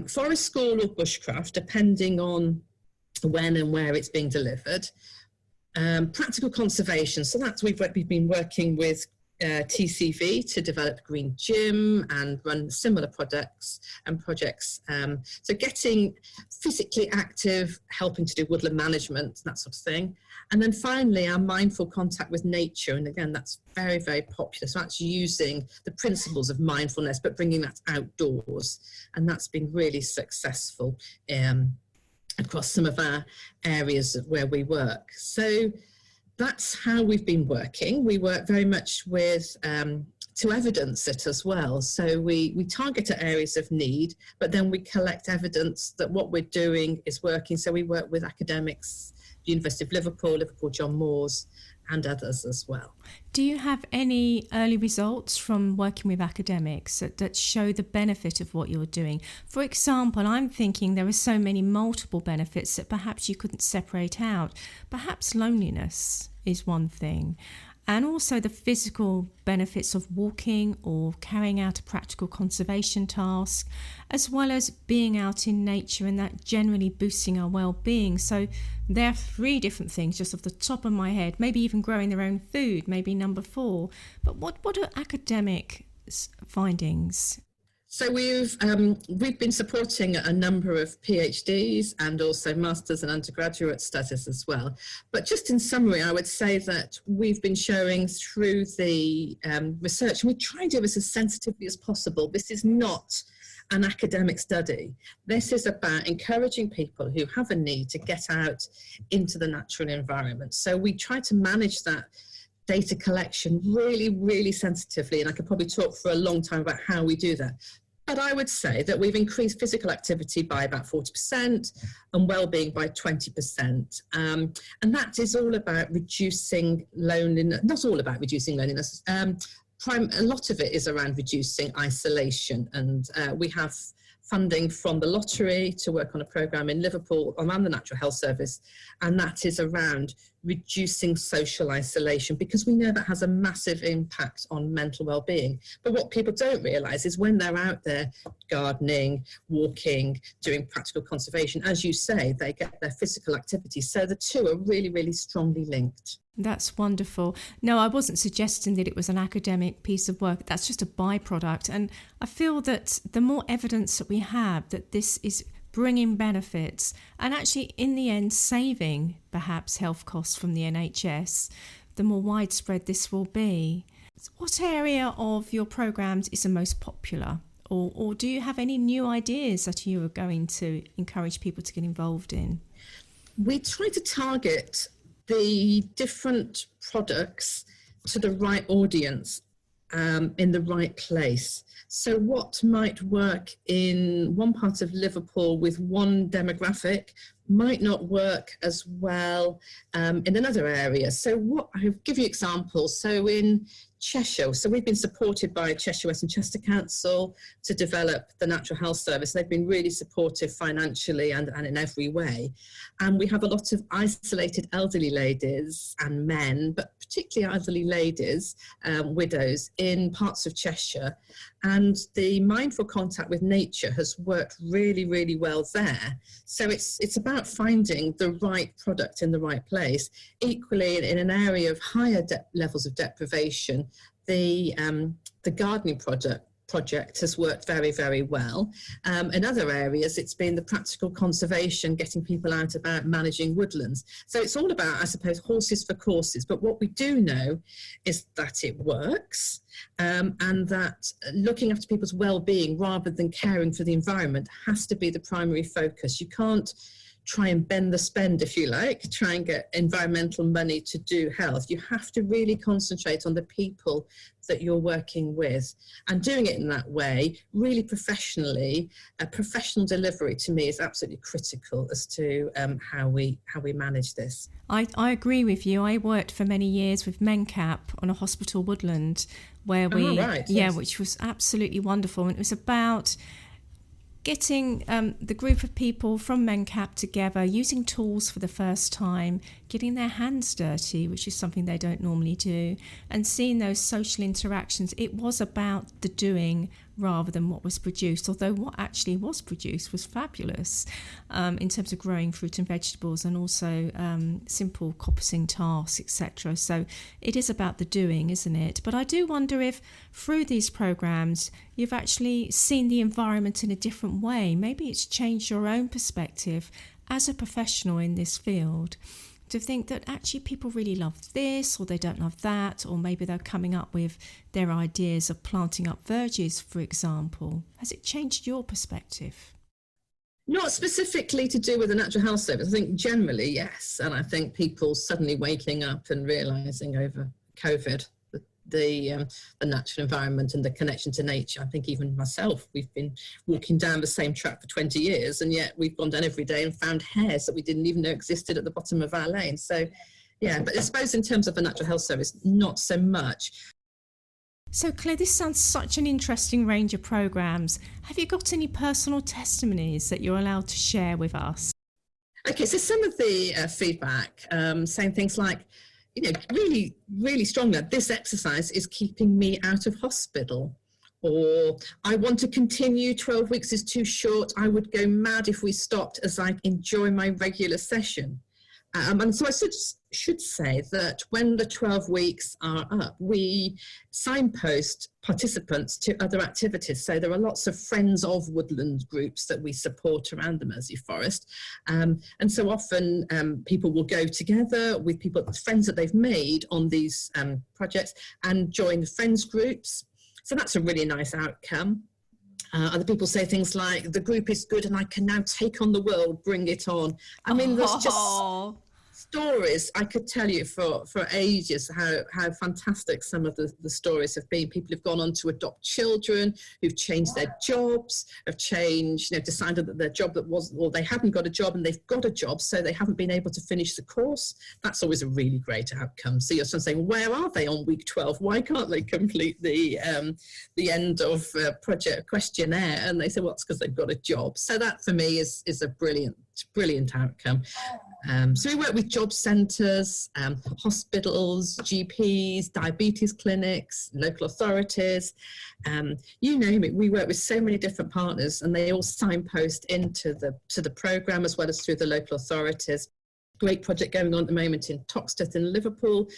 Forest school or bushcraft, depending on when and where it's being delivered. Practical conservation. So that's we've been working with TCV to develop Green Gym and run similar products and projects. So getting physically active, helping to do woodland management, that sort of thing. And then finally, our mindful contact with nature. And again, that's very, very popular. So that's using the principles of mindfulness, but bringing that outdoors. And that's been really successful across some of our areas where we work. So that's how we've been working. We work very much with to evidence it as well. So we target at areas of need, but then we collect evidence that what we're doing is working. So we work with academics, the University of Liverpool, Liverpool John Moores, and others as well. Do you have any early results from working with academics that show the benefit of what you're doing? For example, I'm thinking there are so many multiple benefits that perhaps you couldn't separate out. Perhaps loneliness is one thing. And also the physical benefits of walking or carrying out a practical conservation task, as well as being out in nature and that generally boosting our well-being. So there are 3 different things just off the top of my head, maybe even growing their own food, maybe number 4. But what are academic findings? So we've been supporting a number of PhDs and also masters and undergraduate studies as well. But just in summary, I would say that we've been showing through the research, and we try and do this as sensitively as possible. This is not an academic study. This is about encouraging people who have a need to get out into the natural environment. So we try to manage that data collection really, really sensitively, and I could probably talk for a long time about how we do that. But I would say that we've increased physical activity by about 40% and well-being by 20%. And that is all about reducing loneliness, not all about reducing loneliness. A lot of it is around reducing isolation. And we have funding from the lottery to work on a programme in Liverpool around the Natural Health Service, and that is around reducing social isolation, because we know that has a massive impact on mental well-being. But what people don't realise is when they're out there gardening, walking, doing practical conservation, as you say, they get their physical activity. So the two are really, really strongly linked. That's wonderful. No, I wasn't suggesting that it was an academic piece of work. That's just a byproduct. And I feel that the more evidence that we have that this is bringing benefits and actually in the end saving perhaps health costs from the NHS, the more widespread this will be. What area of your programmes is the most popular? Or do you have any new ideas that you are going to encourage people to get involved in? We try to target the different products to the right audience in the right place. So what might work in one part of Liverpool with one demographic might not work as well in another area. So I'll give you examples. So in Cheshire, so we've been supported by Cheshire West and Chester Council to develop the Natural Health Service. They've been really supportive financially and in every way. And we have a lot of isolated elderly ladies and men, but particularly elderly ladies, widows in parts of Cheshire. And the mindful contact with nature has worked really, really well there. So it's about finding the right product in the right place. Equally, in an area of higher levels of deprivation, the gardening project has worked very, very well. In other areas, it's been the practical conservation, getting people out about managing woodlands. So it's all about, I suppose, horses for courses. But what we do know is that it works, and that looking after people's well-being rather than caring for the environment has to be the primary focus. You can't try and bend the spend, if you like, try and get environmental money to do health. You have to really concentrate on the people that you're working with, and doing it in that way, really professionally. A professional delivery to me is absolutely critical as to how we manage this. I agree with you. I worked for many years with MenCap on a hospital woodland where which was absolutely wonderful. And it was about getting the group of people from MenCap together, using tools for the first time, getting their hands dirty, which is something they don't normally do, and seeing those social interactions. It was about the doing rather than what was produced, although what actually was produced was fabulous in terms of growing fruit and vegetables, and also simple coppicing tasks, etc. So it is about the doing, isn't it? But I do wonder if through these programs you've actually seen the environment in a different way. Maybe it's changed your own perspective as a professional in this field, to think that actually people really love this or they don't love that, or maybe they're coming up with their ideas of planting up verges, for example. Has it changed your perspective? Not specifically to do with the Natural Health Service. I think generally, yes. And I think people suddenly waking up and realising over COVID the natural environment and the connection to nature. I think even myself, we've been walking down the same track for 20 years, and yet we've gone down every day and found hares that we didn't even know existed at the bottom of our lane. So, yeah, but I suppose in terms of the Natural Health Service, not so much. So, Claire, this sounds such an interesting range of programmes. Have you got any personal testimonies that you're allowed to share with us? Okay, so some of the feedback, saying things like, really, really strong that this exercise is keeping me out of hospital, or I want to continue, 12 weeks is too short, I would go mad if we stopped as I enjoy my regular session. And so I should say that when the 12 weeks are up, we signpost participants to other activities. So there are lots of Friends of Woodland groups that we support around the Mersey Forest. And so often people will go together with friends that they've made on these projects and join the friends groups. So that's a really nice outcome. Other people say things like, the group is good and I can now take on the world, bring it on. I mean, there's just stories I could tell you for ages how fantastic some of the stories have been. People have gone on to adopt children, who've changed their jobs, have changed, decided that their job they hadn't got a job and they've got a job, so they haven't been able to finish the course. That's always a really great outcome. So you're sort of saying, where are they on week 12? Why can't they complete the end of project questionnaire? And they say, well, it's because they've got a job. So that for me is a brilliant outcome. So we work with job centres, hospitals, GPs, diabetes clinics, local authorities, you name it. We work with so many different partners, and they all signpost into the programme as well as through the local authorities. Great project going on at the moment in Toxteth in Liverpool.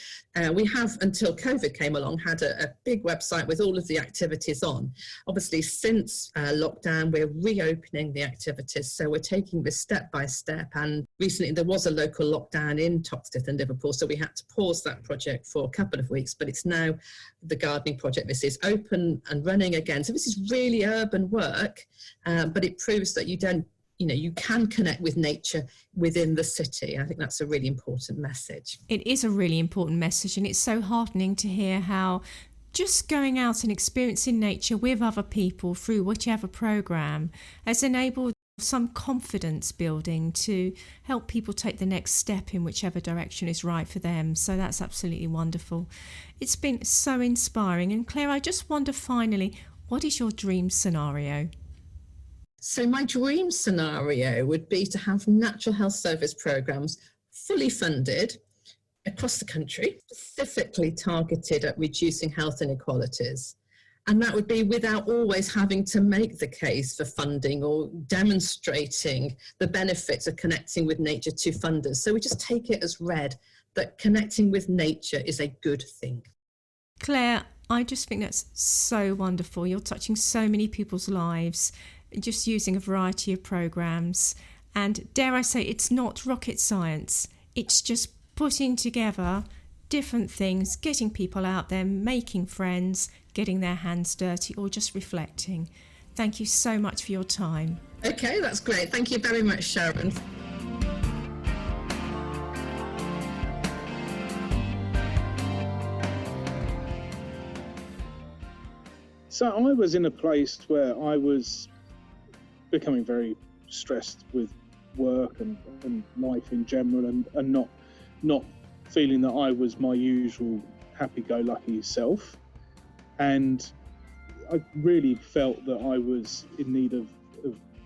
We have, until COVID came along, had a big website with all of the activities on. Obviously, since lockdown, we're reopening the activities, so we're taking this step by step. And recently, there was a local lockdown in Toxteth and Liverpool, so we had to pause that project for a couple of weeks. But it's now the gardening project. This is open and running again. So this is really urban work, but it proves that you can connect with nature within the city. I think that's a really important message. It is a really important message, and it's so heartening to hear how just going out and experiencing nature with other people through whichever programme has enabled some confidence building to help people take the next step in whichever direction is right for them. So that's absolutely wonderful. It's been so inspiring. And Claire, I just wonder finally, what is your dream scenario? So my dream scenario would be to have Natural Health Service programmes fully funded across the country, specifically targeted at reducing health inequalities. And that would be without always having to make the case for funding or demonstrating the benefits of connecting with nature to funders. So we just take it as read that connecting with nature is a good thing. Claire, I just think that's so wonderful. You're touching so many people's lives, just using a variety of programmes. And dare I say, it's not rocket science. It's just putting together different things, getting people out there, making friends, getting their hands dirty, or just reflecting. Thank you so much for your time. Okay, that's great. Thank you very much, Sharon. So I was in a place where I was becoming very stressed with work and life in general, and not feeling that I was my usual happy-go-lucky self. And I really felt that I was in need of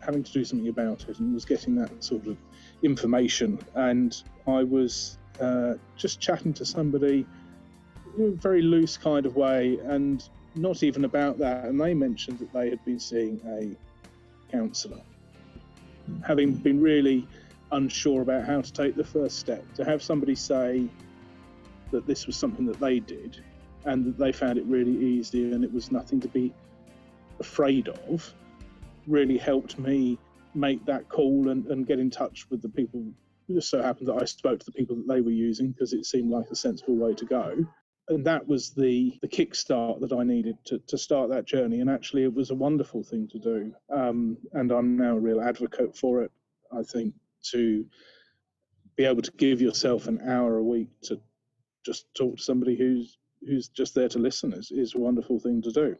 having to do something about it, and was getting that sort of information. And I was just chatting to somebody in a very loose kind of way, and not even about that. And they mentioned that they had been seeing a counsellor. Having been really unsure about how to take the first step, to have somebody say that this was something that they did and that they found it really easy and it was nothing to be afraid of, really helped me make that call and get in touch with the people. It just so happened that I spoke to the people that they were using because it seemed like a sensible way to go. And that was the kickstart that I needed to start that journey. And actually, it was a wonderful thing to do. And I'm now a real advocate for it. I think to be able to give yourself an hour a week to just talk to somebody who's just there to listen is a wonderful thing to do.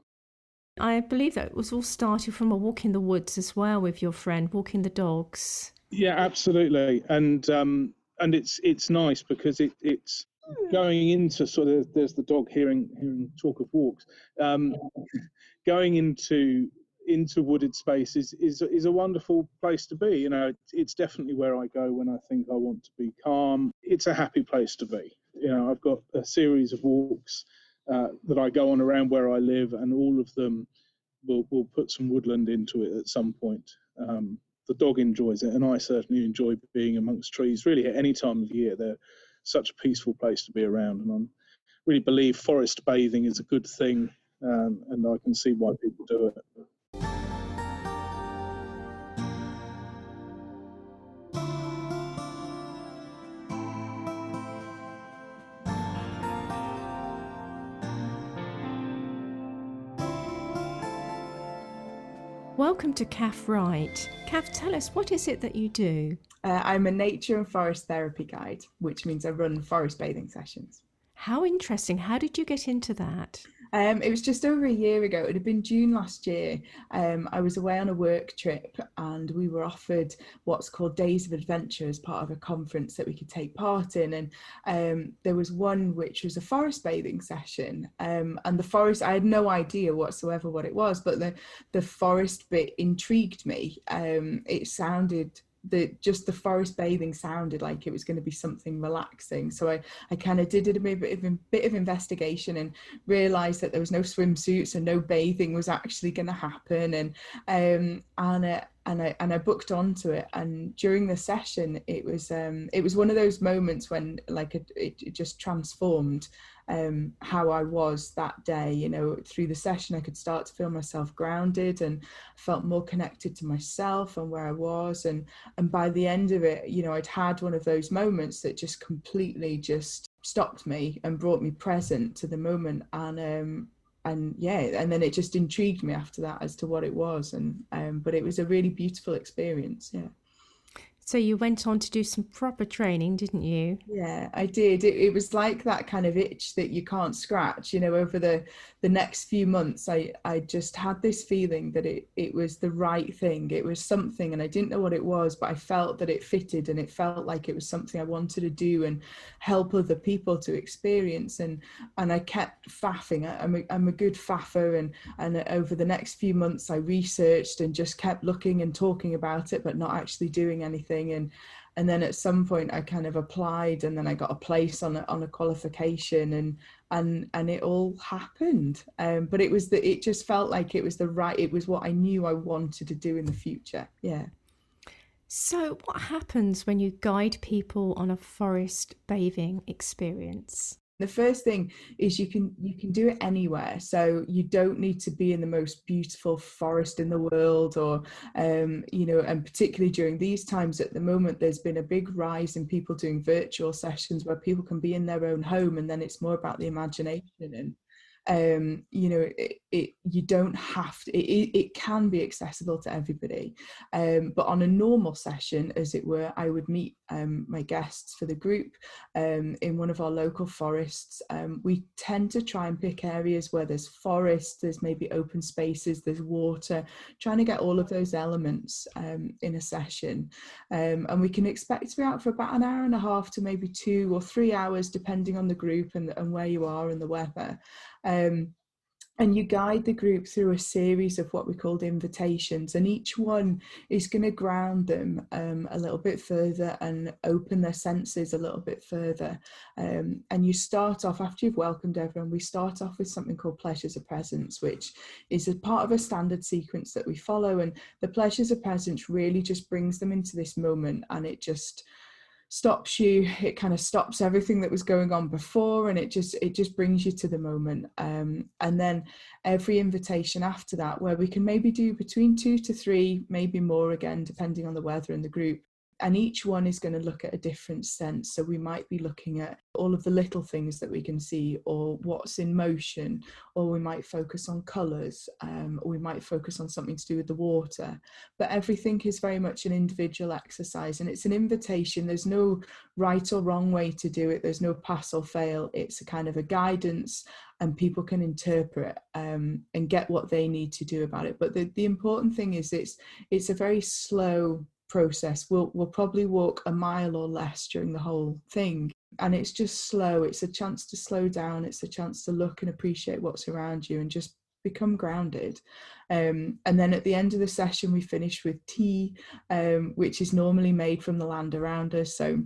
I believe that it was all started from a walk in the woods as well with your friend, walking the dogs. Yeah, absolutely. And it's nice because it's going into sort of, there's the dog hearing talk of walks. Going into wooded space is a wonderful place to be. You know, it's definitely where I go when I think I want to be calm. It's a happy place to be. You know, I've got a series of walks that I go on around where I live, and all of them will put some woodland into it at some point. The dog enjoys it, and I certainly enjoy being amongst trees. Really, at any time of year, they're such a peaceful place to be around, and I really believe forest bathing is a good thing, and I can see why people do it. Welcome to Kath Wright. Kath, tell us, what is it that you do? I'm a nature and forest therapy guide, which means I run forest bathing sessions. How interesting. How did you get into that? It was just over a year ago. It had been June last year. I was away on a work trip and we were offered what's called Days of Adventure as part of a conference that we could take part in. And there was one which was a forest bathing session. And the forest, I had no idea whatsoever what it was, but the forest bit intrigued me. It sounded... just the forest bathing sounded like it was going to be something relaxing, so I kind of did a bit of investigation and realized that there was no swimsuits and no bathing was actually going to happen, and I booked onto it. And during the session, it was one of those moments when it just transformed how I was that day. You know, through the session I could start to feel myself grounded and felt more connected to myself and where I was, and by the end of it, you know, I'd had one of those moments that just completely just stopped me and brought me present to the moment, and then it just intrigued me after that as to what it was, and but it was a really beautiful experience. Yeah. So you went on to do some proper training, didn't you? Yeah, I did. It was like that kind of itch that you can't scratch. You know, over the next few months, I just had this feeling that it was the right thing. It was something, and I didn't know what it was, but I felt that it fitted, and it felt like it was something I wanted to do and help other people to experience. And I kept faffing. I'm a good faffer, and over the next few months, I researched and just kept looking and talking about it, but not actually doing anything. And then at some point I kind of applied, and then I got a place on a qualification, and it all happened. But it just felt like it was what I knew I wanted to do in the future. Yeah. So what happens when you guide people on a forest bathing experience? The first thing is you can do it anywhere. So you don't need to be in the most beautiful forest in the world, or, you know, and particularly during these times at the moment, there's been a big rise in people doing virtual sessions where people can be in their own home, and then it's more about the imagination You know, you don't have to, it can be accessible to everybody, but on a normal session, as it were, I would meet my guests for the group in one of our local forests. We tend to try and pick areas where there's forest, there's maybe open spaces, there's water, trying to get all of those elements in a session. And we can expect to be out for about an hour and a half to maybe 2 or 3 hours, depending on the group and where you are and the weather. And you guide the group through a series of what we called invitations, and each one is going to ground them a little bit further and open their senses a little bit further. And you start off, after you've welcomed everyone, we start off with something called Pleasures of Presence, which is a part of a standard sequence that we follow. And the Pleasures of Presence really just brings them into this moment, and it just stops you, it kind of stops everything that was going on before, and it just brings you to the moment. And then every invitation after that, where we can maybe do between 2 to 3, maybe more, again depending on the weather and the group, and each one is going to look at a different sense. So we might be looking at all of the little things that we can see, or what's in motion, or we might focus on colours, or we might focus on something to do with the water. But everything is very much an individual exercise, and it's an invitation. There's no right or wrong way to do it. There's no pass or fail. It's a kind of a guidance, and people can interpret and get what they need to do about it. But the important thing is it's a very slow process. We'll probably walk a mile or less during the whole thing, and it's just slow. It's a chance to slow down. It's a chance to look and appreciate what's around you and just become grounded. And then at the end of the session, we finish with tea, which is normally made from the land around us. So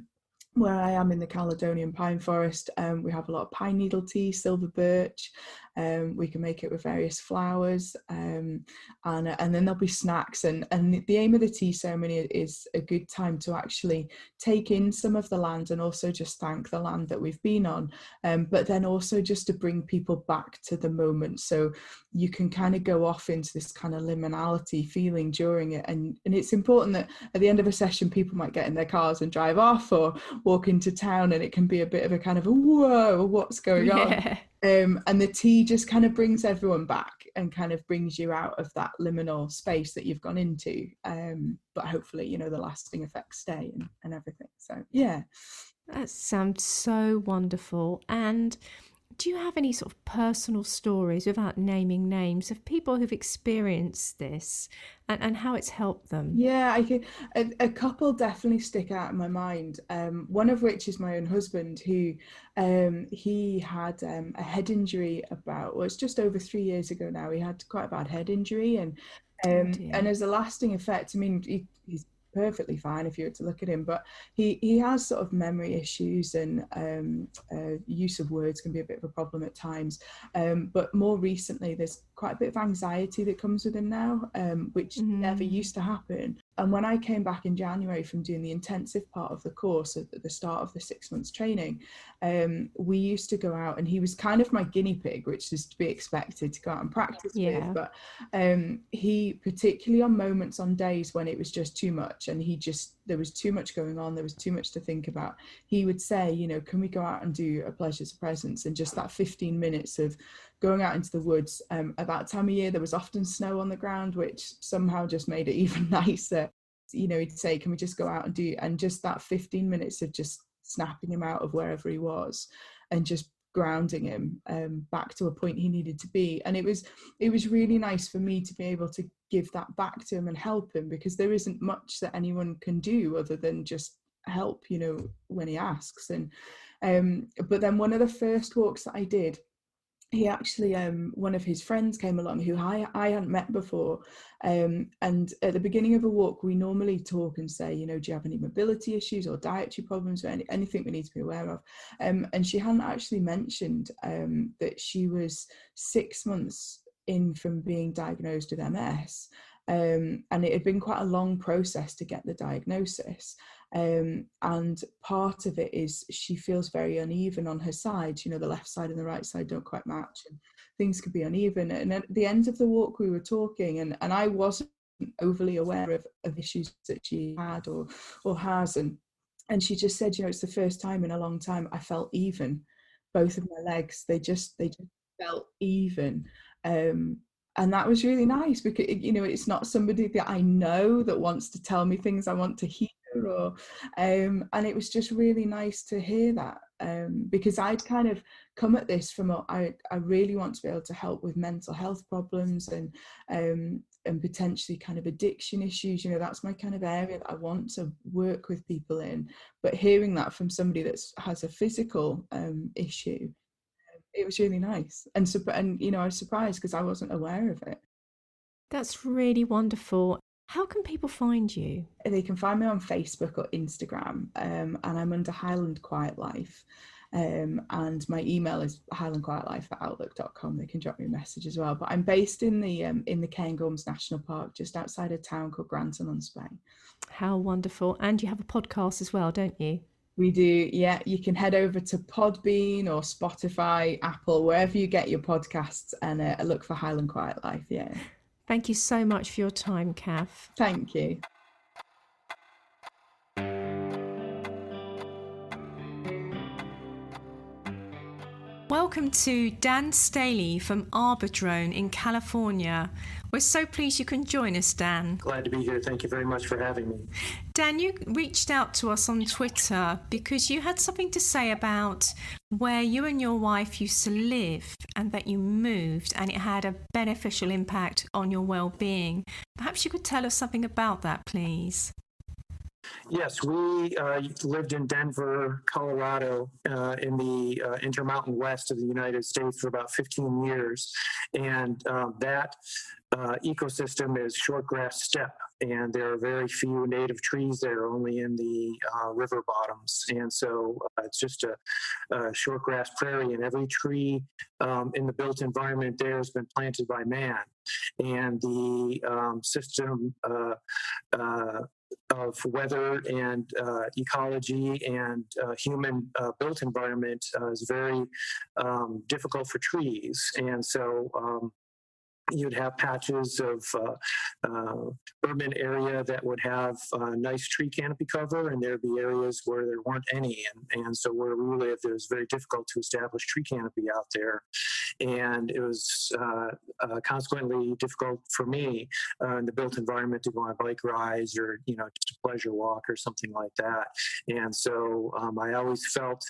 where I am in the Caledonian pine forest, we have a lot of pine needle tea, silver birch. We can make it with various flowers, and then there'll be snacks. And the aim of the tea ceremony is a good time to actually take in some of the land and also just thank the land that we've been on, but then also just to bring people back to the moment. So you can kind of go off into this kind of liminality feeling during it. And it's important that at the end of a session, people might get in their cars and drive off or walk into town, and it can be a bit of a kind of a whoa, what's going on? And the tea just kind of brings everyone back and kind of brings you out of that liminal space that you've gone into. But hopefully, you know, the lasting effects stay and everything. So, yeah. That sounds so wonderful. And do you have any sort of personal stories, without naming names, of people who've experienced this and how it's helped them? Yeah, I think a couple definitely stick out in my mind. One of which is my own husband, who he had a head injury it's just over 3 years ago now. He had quite a bad head injury, and as a lasting effect, I mean, he's perfectly fine if you were to look at him, but he has sort of memory issues, and use of words can be a bit of a problem at times, but more recently there's quite a bit of anxiety that comes with him now, which never used to happen. And when I came back in January from doing the intensive part of the course at the start of the 6 months training, we used to go out, and he was kind of my guinea pig, which is to be expected to go out and practice with. But he, particularly on moments, on days when it was just too much, and there was too much going on, there was too much to think about, he would say, you know, can we go out and do a Pleasures of Presence? And just that 15 minutes of going out into the woods. At that time of year, there was often snow on the ground, which somehow just made it even nicer. You know, he'd say, can we just go out and do, and just that 15 minutes of just snapping him out of wherever he was and just grounding him back to a point he needed to be. And it was really nice for me to be able to give that back to him and help him, because there isn't much that anyone can do other than just help, you know, when he asks. And but then one of the first walks that I did, he actually, one of his friends came along who I hadn't met before, and at the beginning of a walk we normally talk and say, you know, do you have any mobility issues or dietary problems or anything we need to be aware of, and she hadn't actually mentioned that she was 6 months in from being diagnosed with MS, and it had been quite a long process to get the diagnosis. And part of it is she feels very uneven on her sides, you know, the left side and the right side don't quite match, and things could be uneven. And at the end of the walk we were talking, and I wasn't overly aware of issues that she had or has, and she just said, you know, it's the first time in a long time I felt even. Both of my legs, they just felt even. And that was really nice because, it's not somebody that I know that wants to tell me things I want to hear, and it was just really nice to hear that, because I'd kind of come at this from I really want to be able to help with mental health problems and potentially kind of addiction issues. That's my kind of area that I want to work with people in. But hearing that from somebody that has a physical issue, it was really nice. And I was surprised because I wasn't aware of it. That's really wonderful. How can people find you? They can find me on Facebook or Instagram, and I'm under Highland Quiet Life. And my email is highlandquietlife@outlook.com. They can drop me a message as well. But I'm based in the Cairngorms National Park, just outside a town called Granton-on-Spey. How wonderful. And you have a podcast as well, don't you? We do, yeah. You can head over to Podbean or Spotify, Apple, wherever you get your podcasts, and look for Highland Quiet Life, yeah. Thank you so much for your time, Cav. Thank you. Welcome to Dan Staley from Arbidrone in California. We're so pleased you can join us, Dan. Glad to be here. Thank you very much for having me. Dan, you reached out to us on Twitter because you had something to say about where you and your wife used to live and that you moved and it had a beneficial impact on your well-being. Perhaps you could tell us something about that, please. Yes, we lived in Denver, Colorado, in the Intermountain West of the United States for about 15 years. And that ecosystem is shortgrass steppe, and there are very few native trees there, only in the river bottoms. And so it's just a shortgrass prairie, and every tree in the built environment there has been planted by man. And the system of weather and ecology and human built environment is very difficult for trees. And so you'd have patches of urban area that would have nice tree canopy cover, and there'd be areas where there weren't any. And so where we lived, it was very difficult to establish tree canopy out there. And it was consequently difficult for me in the built environment to go on bike rides or, just a pleasure walk or something like that. And so I always felt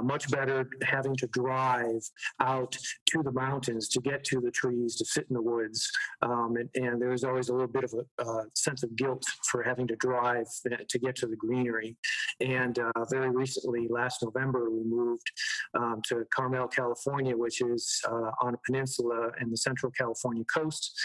much better having to drive out to the mountains to get to the trees, to sit in the woods. And there was always a little bit of a sense of guilt for having to drive to get to the greenery. And very recently, last November, we moved to Carmel, California, which is on a peninsula in the central California coast.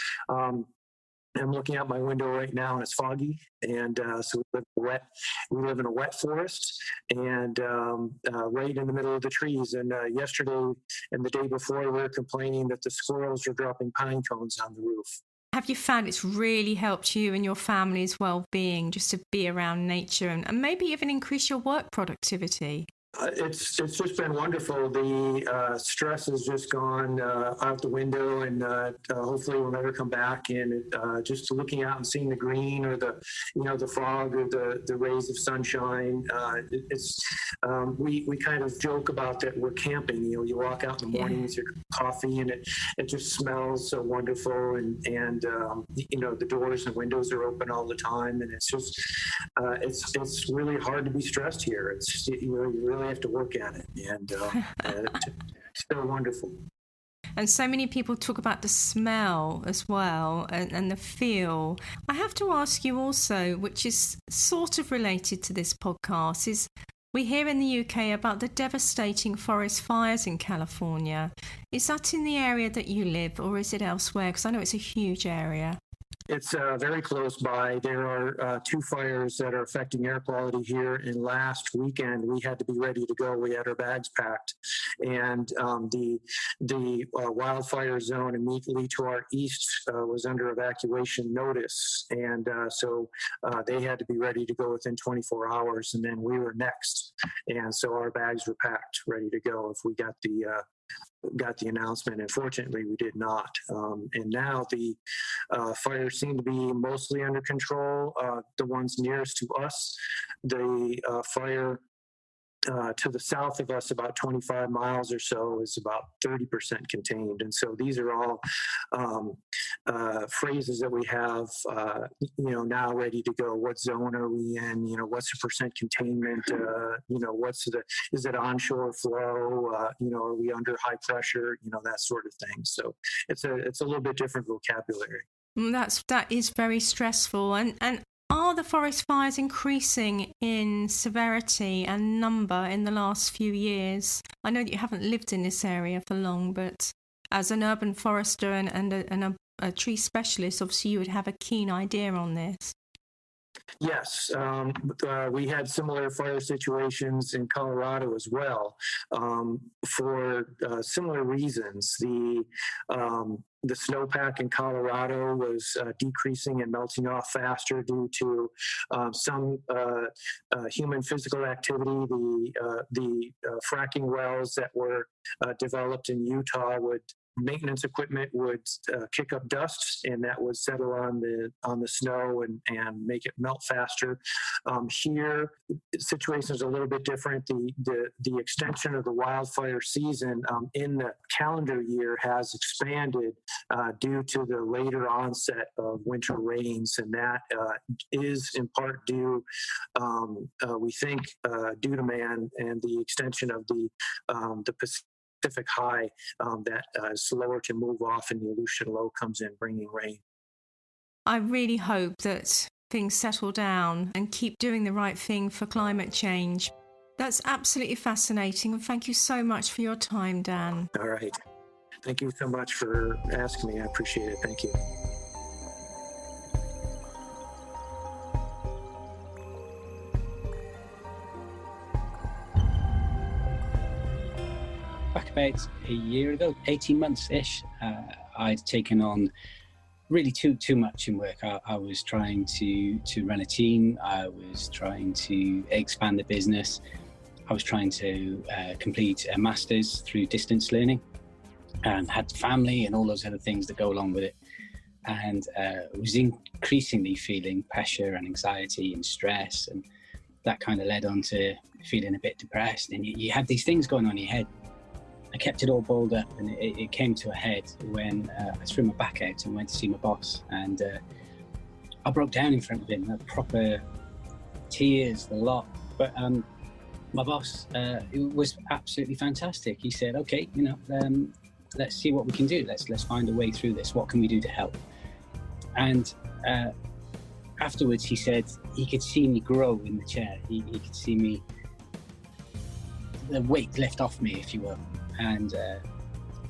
I'm looking out my window right now and it's foggy, and so we live in a wet forest, and right in the middle of the trees. And yesterday and the day before, we were complaining that the squirrels are dropping pine cones on the roof. Have you found it's really helped you and your family's well-being just to be around nature and maybe even increase your work productivity? It's just been wonderful. The stress has just gone out the window, and hopefully will never come back. And just looking out and seeing the green or the fog or the rays of sunshine. We kind of joke about that we're camping. You walk out in the morning with your coffee, and it just smells so wonderful. And the doors and windows are open all the time, and it's just it's really hard to be stressed here. It's you really have to work at it, and it's so wonderful. And so many people talk about the smell as well and the feel. I have to ask you also, which is sort of related to this podcast, is we hear in the UK about the devastating forest fires in California. Is that in the area that you live, or is it elsewhere? Because I know it's a huge area. It's very close by. There are 2 fires that are affecting air quality here. And last weekend, we had to be ready to go. We had our bags packed. And the wildfire zone immediately to our east was under evacuation notice. And so they had to be ready to go within 24 hours. And then we were next. And so our bags were packed, ready to go if we got the announcement. Unfortunately, we did not. And now the fires seem to be mostly under control. The ones nearest to us, the fire to the south of us, about 25 miles or so, is about 30% contained. And so these are all phrases that we have, now ready to go. What zone are we in? What's the percent containment? Is it onshore flow? Are we under high pressure? That sort of thing. So it's a little bit different vocabulary. That is very stressful. And are the forest fires increasing in severity and number in the last few years? I know that you haven't lived in this area for long, but as an urban forester and a tree specialist, obviously you would have a keen idea on this. Yes, we had similar fire situations in Colorado as well, for similar reasons. The snowpack in Colorado was decreasing and melting off faster due to some human physical activity. The fracking wells that were developed in Utah maintenance equipment would kick up dust, and that would settle on the snow and make it melt faster. Here, the situation is a little bit different. The extension of the wildfire season in the calendar year has expanded due to the later onset of winter rains, and that is in part due, we think, due to man and the extension of the Pacific high that is slower to move off, and the Aleutian low comes in bringing rain. I really hope that things settle down and keep doing the right thing for climate change. That's absolutely fascinating, and thank you so much for your time, Dan. All right. Thank you so much for asking me. I appreciate it. Thank you. Back about a year ago, 18 months-ish, I'd taken on really too much in work. I was trying to run a team. I was trying to expand the business. I was trying to complete a master's through distance learning, and had family and all those other things that go along with it. And was increasingly feeling pressure and anxiety and stress, and that kind of led on to feeling a bit depressed. And you had these things going on in your head. I kept it all balled up, and it came to a head when I threw my back out and went to see my boss, and I broke down in front of him, proper tears, a lot. But my boss was absolutely fantastic. He said, "Okay, let's see what we can do. Let's find a way through this. What can we do to help?" And afterwards, he said he could see me grow in the chair. He could see me, the weight lift off me, if you will. And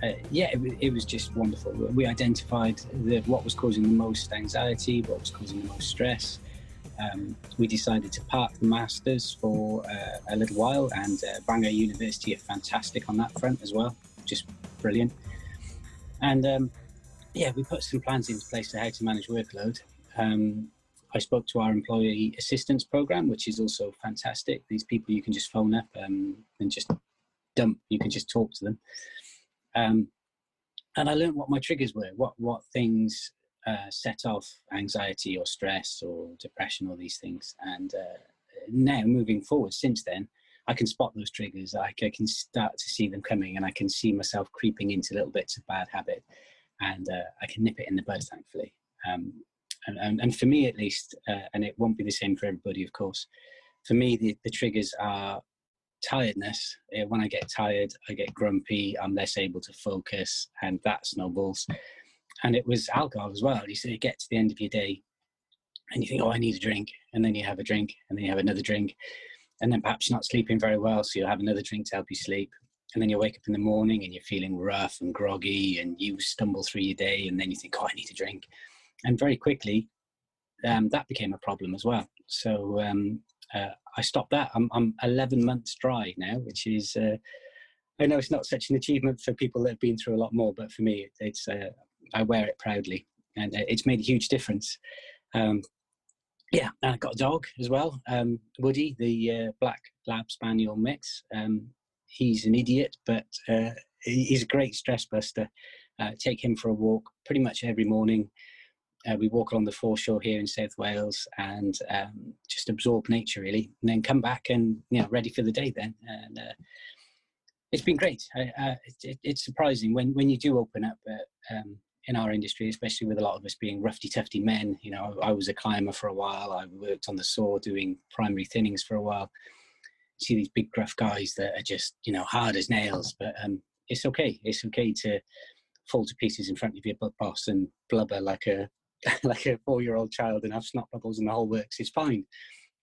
it was just wonderful. We identified what was causing the most anxiety, what was causing the most stress. We decided to park the masters for a little while, and Bangor University are fantastic on that front as well, just brilliant. And we put some plans into place for how to manage workload. I spoke to our employee assistance program, which is also fantastic. These people you can just phone up and just you can just talk to them. And I learned what my triggers were, what things set off anxiety or stress or depression, all these things. And now moving forward, since then, I can spot those triggers. I can start to see them coming, and I can see myself creeping into little bits of bad habit, and I can nip it in the bud, thankfully. And for me, at least, and it won't be the same for everybody, of course, for me, the triggers are tiredness. When I get tired, I get grumpy, I'm less able to focus, and that snowballs. And it was alcohol as well. You get to the end of your day and you think, oh, I need a drink. And then you have a drink, and then you have another drink. And then perhaps you're not sleeping very well, so you'll have another drink to help you sleep. And then you wake up in the morning and you're feeling rough and groggy, and you stumble through your day, and then you think, oh, I need a drink. And very quickly, that became a problem as well. So I stopped that. I'm 11 months dry now, which is, I know it's not such an achievement for people that have been through a lot more, but for me, it's I wear it proudly, and it's made a huge difference. And I got a dog as well, Woody, the black lab spaniel mix. He's an idiot, but he's a great stress buster. Take him for a walk pretty much every morning. We walk along the foreshore here in South Wales and just absorb nature really, and then come back and ready for the day then. And it's been great. It's surprising when you do open up in our industry, especially with a lot of us being roughy tufty men. I was a climber for a while. I worked on the saw doing primary thinnings for a while. See these big gruff guys that are just hard as nails, but it's okay. It's okay to fall to pieces in front of your boss and blubber like a 4-year-old child and have snot bubbles and the whole works. It's fine.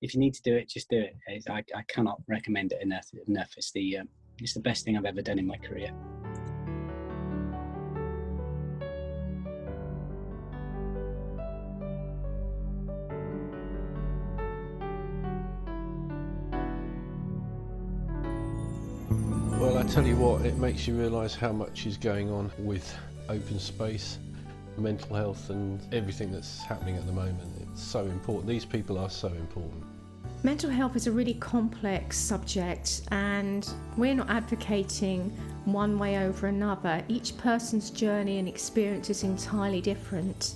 If you need to do it, just do it. I cannot recommend it enough. It's the best thing I've ever done in my career. Well, I tell you what, it makes you realise how much is going on with open space, mental health and everything that's happening at the moment. It's so important. These people are so important. Mental health is a really complex subject, and we're not advocating one way over another. Each person's journey and experience is entirely different.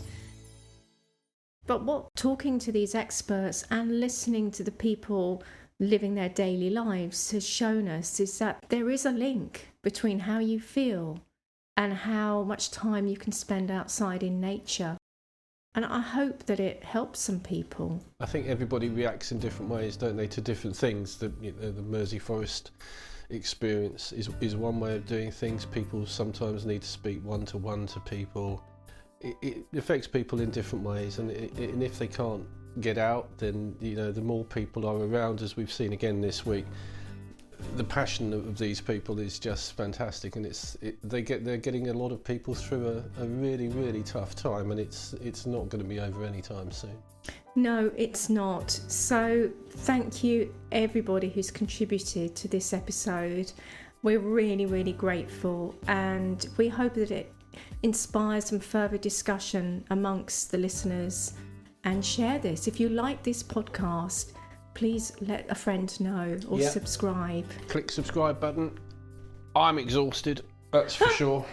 But what talking to these experts and listening to the people living their daily lives has shown us is that there is a link between how you feel and how much time you can spend outside in nature. And I hope that it helps some people. I think everybody reacts in different ways, don't they, to different things. The Mersey Forest experience is one way of doing things. People sometimes need to speak one-to-one to people. It affects people in different ways, and if they can't get out, then the more people are around, as we've seen again this week. The passion of these people is just fantastic, and they're getting a lot of people through a really, really tough time, and it's not going to be over anytime soon. No, it's not. So thank you everybody who's contributed to this episode. We're really, really grateful, and we hope that it inspires some further discussion amongst the listeners. And share this. If you like this podcast, please let a friend know or subscribe. Click subscribe button. I'm exhausted, that's for sure.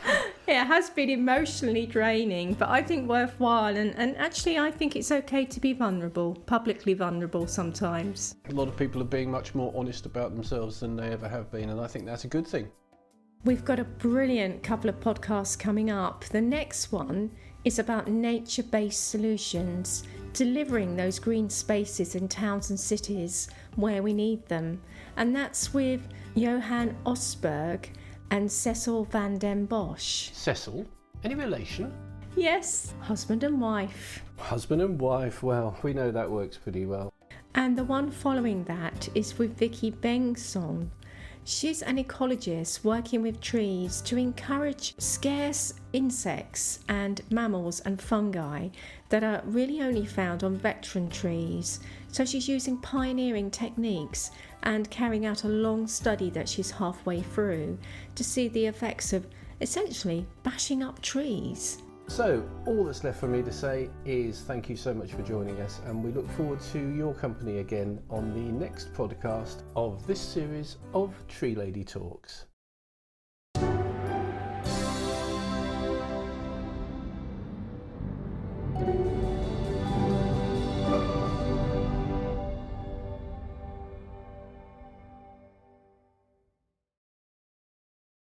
It has been emotionally draining, but I think worthwhile. And actually, I think it's okay to be vulnerable, publicly vulnerable sometimes. A lot of people are being much more honest about themselves than they ever have been, and I think that's a good thing. We've got a brilliant couple of podcasts coming up. The next one is about nature-based solutions, delivering those green spaces in towns and cities where we need them. And that's with Johan Osberg and Cecil van den Bosch. Cecil? Any relation? Yes, husband and wife. Husband and wife, well, we know that works pretty well. And the one following that is with Vicky Bengtsson. She's an ecologist working with trees to encourage scarce insects and mammals and fungi that are really only found on veteran trees. So she's using pioneering techniques and carrying out a long study that she's halfway through to see the effects of essentially bashing up trees. So all that's left for me to say is thank you so much for joining us, and we look forward to your company again on the next podcast of this series of Tree Lady Talks.